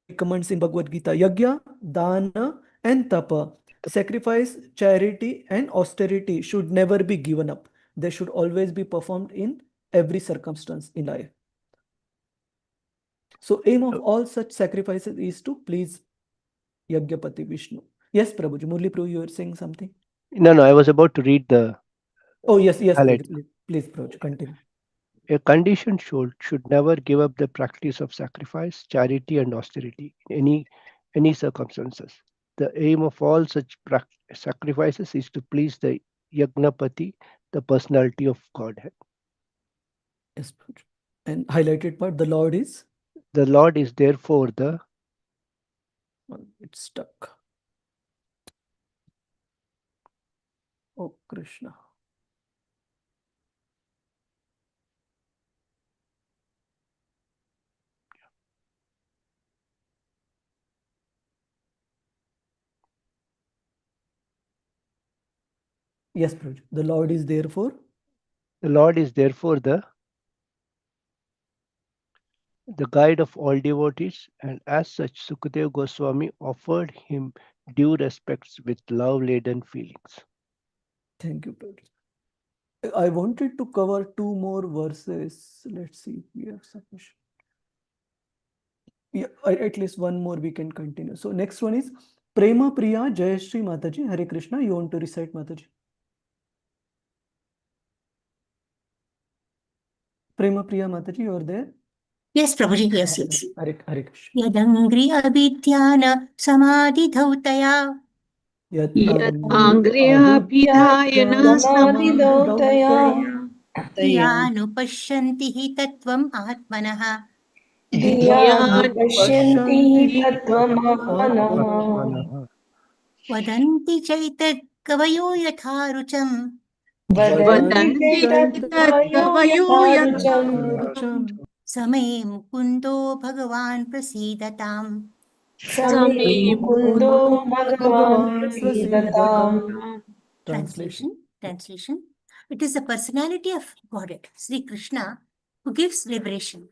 recommends in Bhagavad Gita: Yagya, Dana, and Tapa. Sacrifice, charity, and austerity should never be given up. They should always be performed in every circumstance in life. So aim of all such sacrifices is to please Yagyapati Vishnu. Yes, Prabhuji. Murli Prabhu, you were saying something? No, I was about to read the. Oh, yes, highlight. please, Prabhuji, continue. A conditioned soul should never give up the practice of sacrifice, charity, and austerity in any circumstances. The aim of all such sacrifices is to please the Yagnapati, the personality of Godhead. Yes, Prabhuji. And highlighted part, the Lord is? The Lord is therefore the. It's stuck. Oh, Krishna. Yes, Prabhuji. The Lord is therefore? The Lord is therefore the guide of all devotees, and as such, Sukadeva Goswami offered him due respects with love-laden feelings. Thank you, Prabhuji. I wanted to cover two more verses. Let's see if we have sufficient. Yeah, at least one more we can continue. So next one is Prema Priya Jayashri Mataji, Hare Krishna, you want to recite Mataji? Prema Priya Mataji, you are there? Yes, Prabhuji, yes, yes. Hare Krishna. Yadangri abhityana samadhi dhautaya. Angriya Samadhi Dhiyanu pashyanti hi tattvam atmanaha. Dhiyanu pashyanti tattvam atmanaha. Vadanti chaitat kavayo yatha rucham. Vadanti tattvayo Rucham. Same mukundo bhagavan prasidatam. Same mukundo bhagavan prasidatam. Translation. It is the personality of Godhead, Sri Krishna, who gives liberation.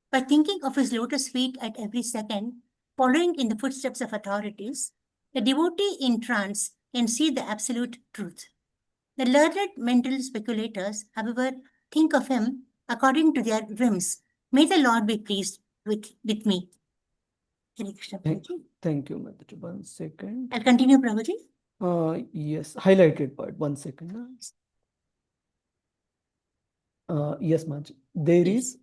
By thinking of his lotus feet at every second, following in the footsteps of authorities, the devotee in trance can see the absolute truth. The learned mental speculators, however, think of him according to their whims. May the Lord be pleased with me. Thank you, Mataji. 1 second. I'll continue, Prabhuji. Yes, highlighted part. 1 second. Yes, Mataji.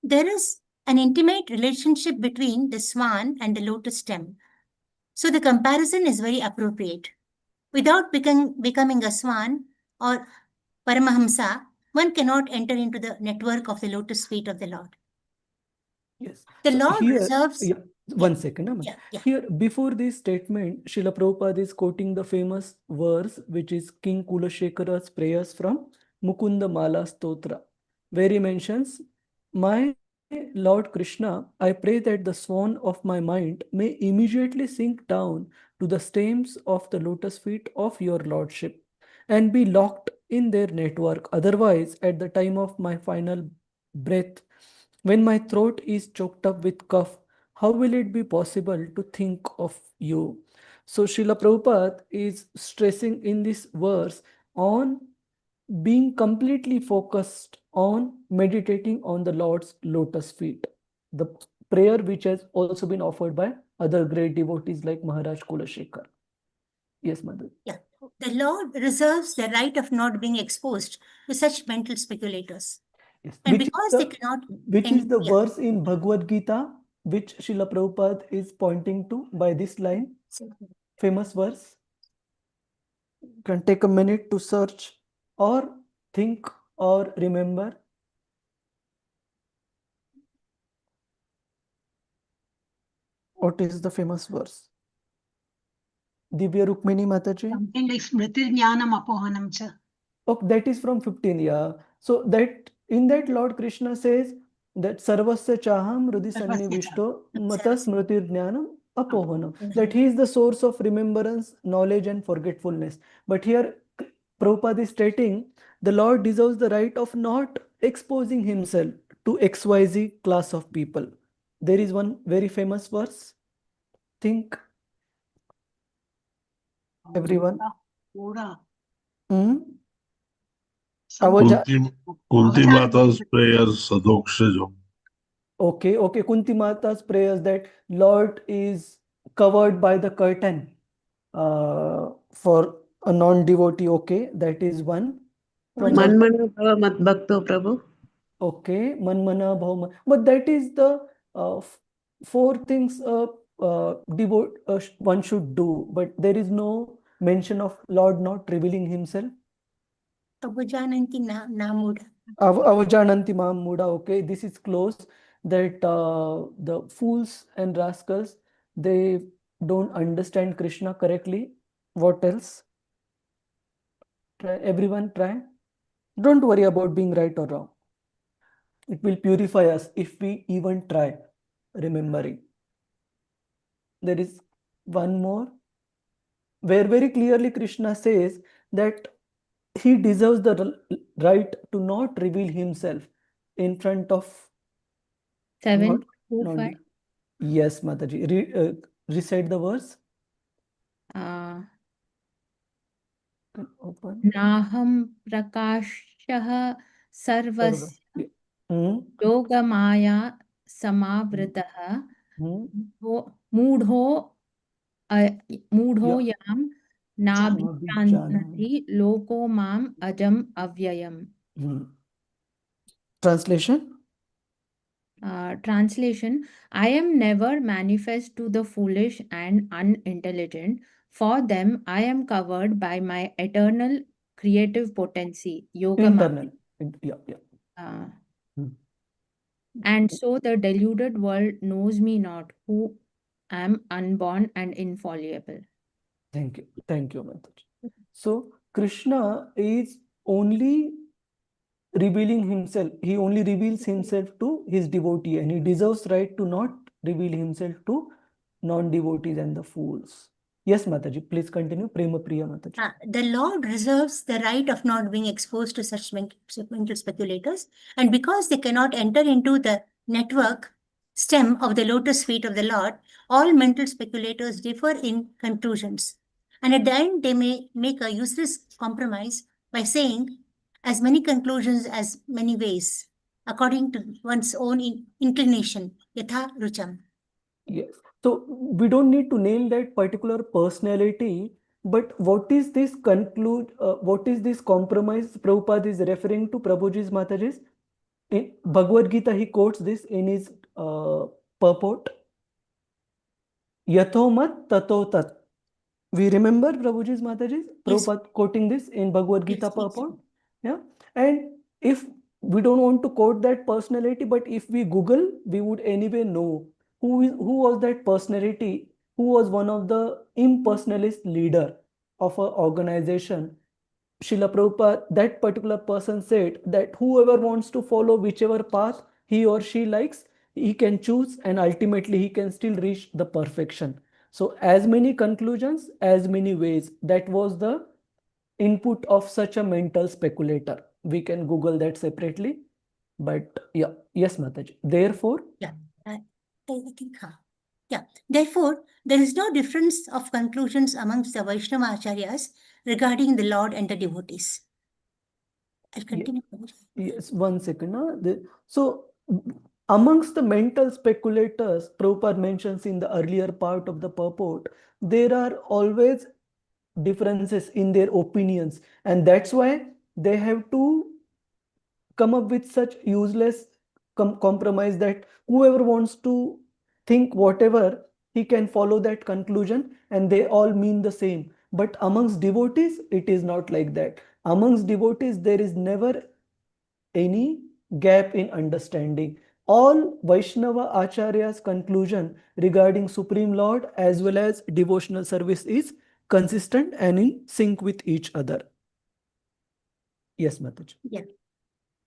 There is an intimate relationship between the swan and the lotus stem. So the comparison is very appropriate. Without becoming a swan or Paramahamsa, one cannot enter into the network of the lotus feet of the Lord. Yes. The Lord reserves... 1 second. Here, before this statement, Srila Prabhupada is quoting the famous verse, which is King Kulashekara's prayers from Mukunda Mala Stotra, where he mentions, "My Lord Krishna, I pray that the swan of my mind may immediately sink down to the stems of the lotus feet of your Lordship and be locked in their network. Otherwise, at the time of my final breath, when my throat is choked up with cough, how will it be possible to think of you?" So Srila Prabhupada is stressing in this verse on being completely focused on meditating on the Lord's lotus feet. The prayer which has also been offered by other great devotees like Maharaj Kulashekar. Yes, Mother. Yeah. The Lord reserves the right of not being exposed to such mental speculators. Yes. And because they cannot... Which is the verse in Bhagavad Gita which Srila Prabhupada is pointing to by this line? Famous verse. You can take a minute to search or think or remember. What is the famous verse? Divya Rukmini Mataji? Something like Smriti Jnanam Apohanam cha. Okay, that is from 15, yeah. So that in that Lord Krishna says that Sarvasya Chaham Rudi Sannivishto Mata Smriti Jnanam Apohanam. That he is the source of remembrance, knowledge and forgetfulness. But here Prabhupada is stating the Lord deserves the right of not exposing himself to XYZ class of people. There is one very famous verse. Think, everyone. Kunti Mata's prayers, Sadokshajam. Okay, Kunti Mata's prayers that Lord is covered by the curtain for a non-devotee. Okay, that is one. Manmana Bhava Mat Bhakto Prabhu. Okay, Manmana Bhava. But that is the 4 things one should do. But there is no mention of Lord not revealing himself. Avajananti Namuda. Avajananti Mamuda. Okay, this is close. That the fools and rascals, they don't understand Krishna correctly. What else? Everyone try. Don't worry about being right or wrong. It will purify us if we even try remembering. There is one more where very clearly Krishna says that he deserves the right to not reveal himself in front of 7:45. Yes, Mataji. Recite the verse. Open. Naham prakashah sarvasya yogamaya samavritah mudho Mudho Yeah. yam nabhijanati loko mam ajam avyayam. Translation? Translation: I am never manifest to the foolish and unintelligent. For them, I am covered by my eternal creative potency, yoga Internal. Yeah. And so the deluded world knows me not, who am unborn and infallible. Thank you, Mataji. So Krishna is only revealing himself. He only reveals himself to his devotee, and he deserves right to not reveal himself to non-devotees and the fools. Yes, Mataji, please continue. Prema Priya Mataji. The Lord reserves the right of not being exposed to such mental speculators, and because they cannot enter into the network stem of the lotus feet of the Lord, all mental speculators differ in conclusions. And at the end, they may make a useless compromise by saying as many conclusions as many ways, according to one's own inclination, yatha rucham. Yes. So we don't need to nail that particular personality, but what is this what is this compromise Prabhupada is referring to? Prabhuji's Mataji's? In Bhagavad Gita, he quotes this in his purport. Yathomat tatotat. We remember Prabhuji's Mataji's? Prabhupada quoting this in Bhagavad Gita purport. Yeah. And if we don't want to quote that personality, but if we Google, we would anyway know who was that personality, who was one of the impersonalist leader of an organization. Srila Prabhupada, that particular person said that whoever wants to follow whichever path he or she likes, he can choose, and ultimately he can still reach the perfection. So as many conclusions, as many ways. That was the input of such a mental speculator. We can Google that separately. But yeah, yes, Mataji. Therefore, I think, yeah. Therefore, there is no difference of conclusions amongst the Vaishnava acharyas regarding the Lord and the devotees. I'll continue. Yes, 1 second. So, amongst the mental speculators, Prabhupada mentions in the earlier part of the purport, there are always differences in their opinions, and that's why they have to come up with such useless compromise that whoever wants to think whatever, he can follow that conclusion, and they all mean the same. But amongst devotees, it is not like that. Amongst devotees, there is never any gap in understanding. All Vaishnava Acharya's conclusion regarding Supreme Lord as well as devotional service is consistent and in sync with each other. Yes, Mataji. Yeah.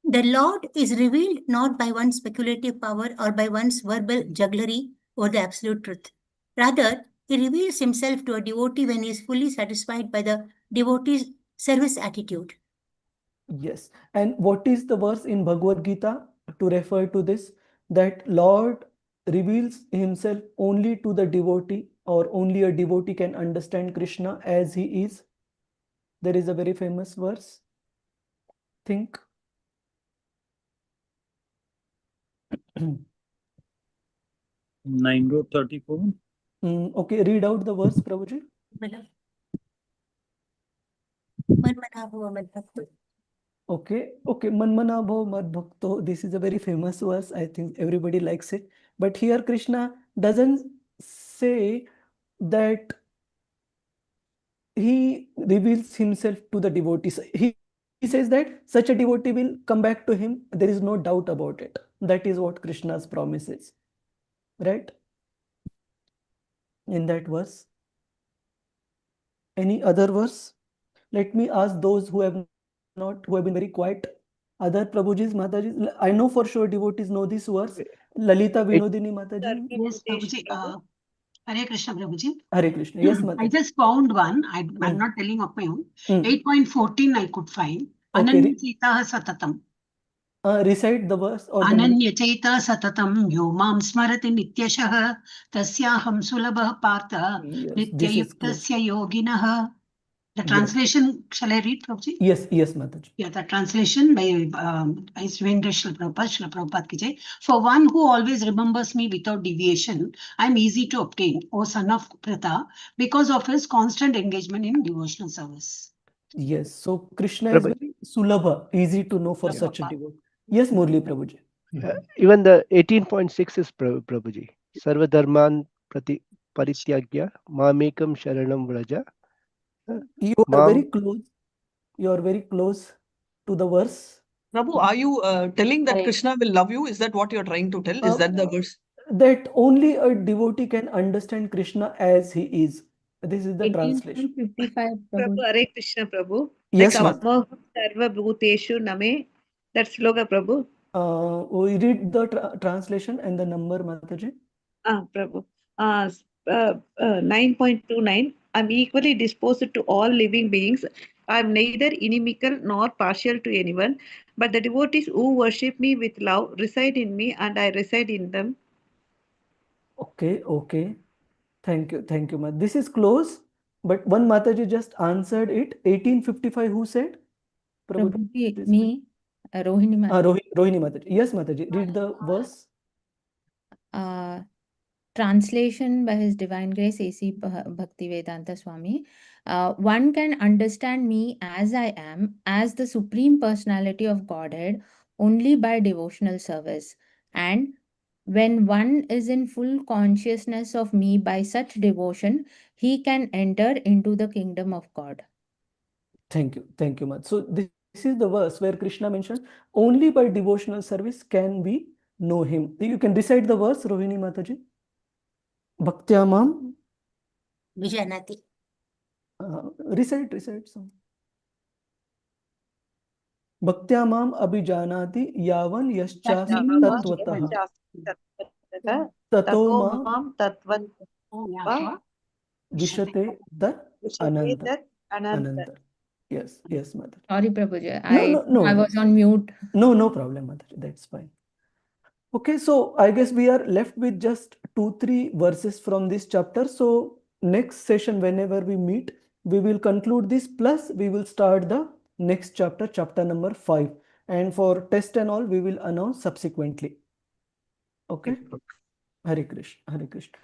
The Lord is revealed not by one's speculative power or by one's verbal jugglery or the absolute truth. Rather, he reveals himself to a devotee when he is fully satisfied by the devotee's service attitude. Yes. And what is the verse in Bhagavad Gita to refer to this? That Lord reveals himself only to the devotee, or only a devotee can understand Krishna as he is. There is a very famous verse. Think. 9.34. Okay, read out the verse, Prabhuji. Okay, Manmana Bhav Mad Bhakto. This is a very famous verse. I think everybody likes it. But here Krishna doesn't say that he reveals himself to the devotees. He says that such a devotee will come back to him. There is no doubt about it. That is what Krishna's promise is. Right? In that verse. Any other verse? Let me ask those who have been very quiet. Other Prabhuji's, Mataji's. I know for sure devotees know this verse. Lalita Vinodini Mataji. Yes, Prabhuji. Hare Krishna, Prabhuji. Hare Krishna. Yes, Mataji. I just found one. I'm not telling of my own. 8.14 I could find. Okay. Ananya Chaitah Satatam. Recite the verse. Ananya Chaitah Satatam yo mam smarati nityashah tasyaham sulabha partha nityayuktasya yoginaha. The translation, shall I read, Prabhuji? Yes, Mataji. Yeah, the translation by Srila Prabhupada ki jai. For one who always remembers me without deviation, I am easy to obtain, O son of Pratha, because of his constant engagement in devotional service. Yes, so Krishna is very sulabha, easy to know for such a devotee. Yes, Murli Prabhuji. Even the 18.6 is Prabhuji. Sarva dharman parityagya mamekam sharanam vraja. You are very close. You are very close to the verse. Prabhu, are you telling that Krishna will love you? Is that what you're trying to tell? Is that the verse? That only a devotee can understand Krishna as he is. This is the translation. 1855, Prabhu, Prabhu. Hare Krishna, Prabhu. Yes, Samoh sarva bhuteshu name. That sloga, Prabhu. We read the translation and the number, Mataji. Prabhu. 9.29. I'm equally disposed to all living beings. I'm neither inimical nor partial to anyone, but the devotees who worship me with love reside in me and I reside in them. Okay. Thank you, Mataji. This is close, but one Mataji just answered it. 1855, who said? Prabhuji, me, Rohini Mataji. Rohini Mataji. Yes, Mataji. Read the verse. Translation by His Divine Grace A.C. Bhaktivedanta Swami. One can understand me as I am, as the Supreme Personality of Godhead, only by devotional service. And when one is in full consciousness of me by such devotion, he can enter into the kingdom of God. Thank you, Mat. So this is the verse where Krishna mentions only by devotional service can we know him. You can recite the verse, Rohini Mataji. Bhaktyamam Vijanati. Recite some. Bhaktyamam abhijanati yavan yaschasi tatvatah. Tato mam vishate tat ananta. Yes, Mataji. Sorry, Prabhuji. No. I was on mute. No problem, Mataji. That's fine. Okay, so I guess we are left with just 2-3 verses from this chapter. So next session, whenever we meet, we will conclude this, plus we will start the next chapter, chapter number 5. And for test and all, we will announce subsequently. Okay. Hare Krishna.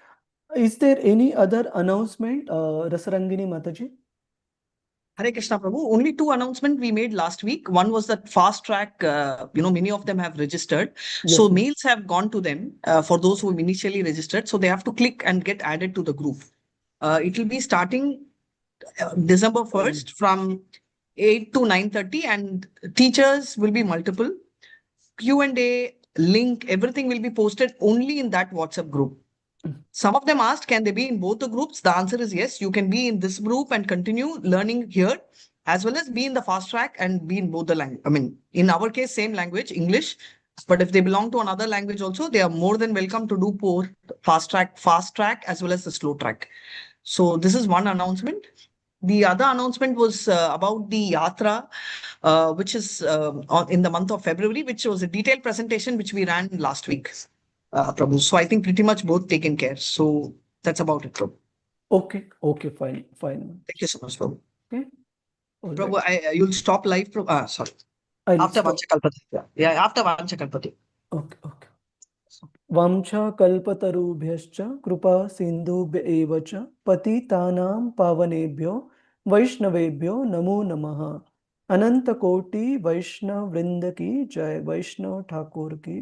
Is there any other announcement, Rasarangini Mataji? Hare Krishna Prabhu. Only 2 announcements we made last week. One was that fast track, many of them have registered. Yes. So mails have gone to them for those who initially registered. So they have to click and get added to the group. It will be starting December 1st from 8 to 9:30, and teachers will be multiple. Q&A, link, everything will be posted only in that WhatsApp group. Some of them asked, can they be in both the groups? The answer is yes. You can be in this group and continue learning here, as well as be in the fast track and be in both the language. I mean, in our case, same language, English. But if they belong to another language also, they are more than welcome to do both fast track, as well as the slow track. So this is one announcement. The other announcement was about the Yatra, which is in the month of February, which was a detailed presentation which we ran last week. Prabhu. So I think pretty much both taken care. So that's about it, Prabhu. Okay, fine. Thank you so much, Prabhu. Okay. Prabhu, you'll stop live, Prabhu. Sorry. After Vanchakalpati. Yeah, after Vanchakalpati. Okay. Vamcha kalpatarubhyascha kripa sindhubhya eva cha patitanam pavanebhyo vaishnavebhyo namo namaha. Ananta Koti Vaishnav Vrinda ki Jai. Vaishnav Thakur ki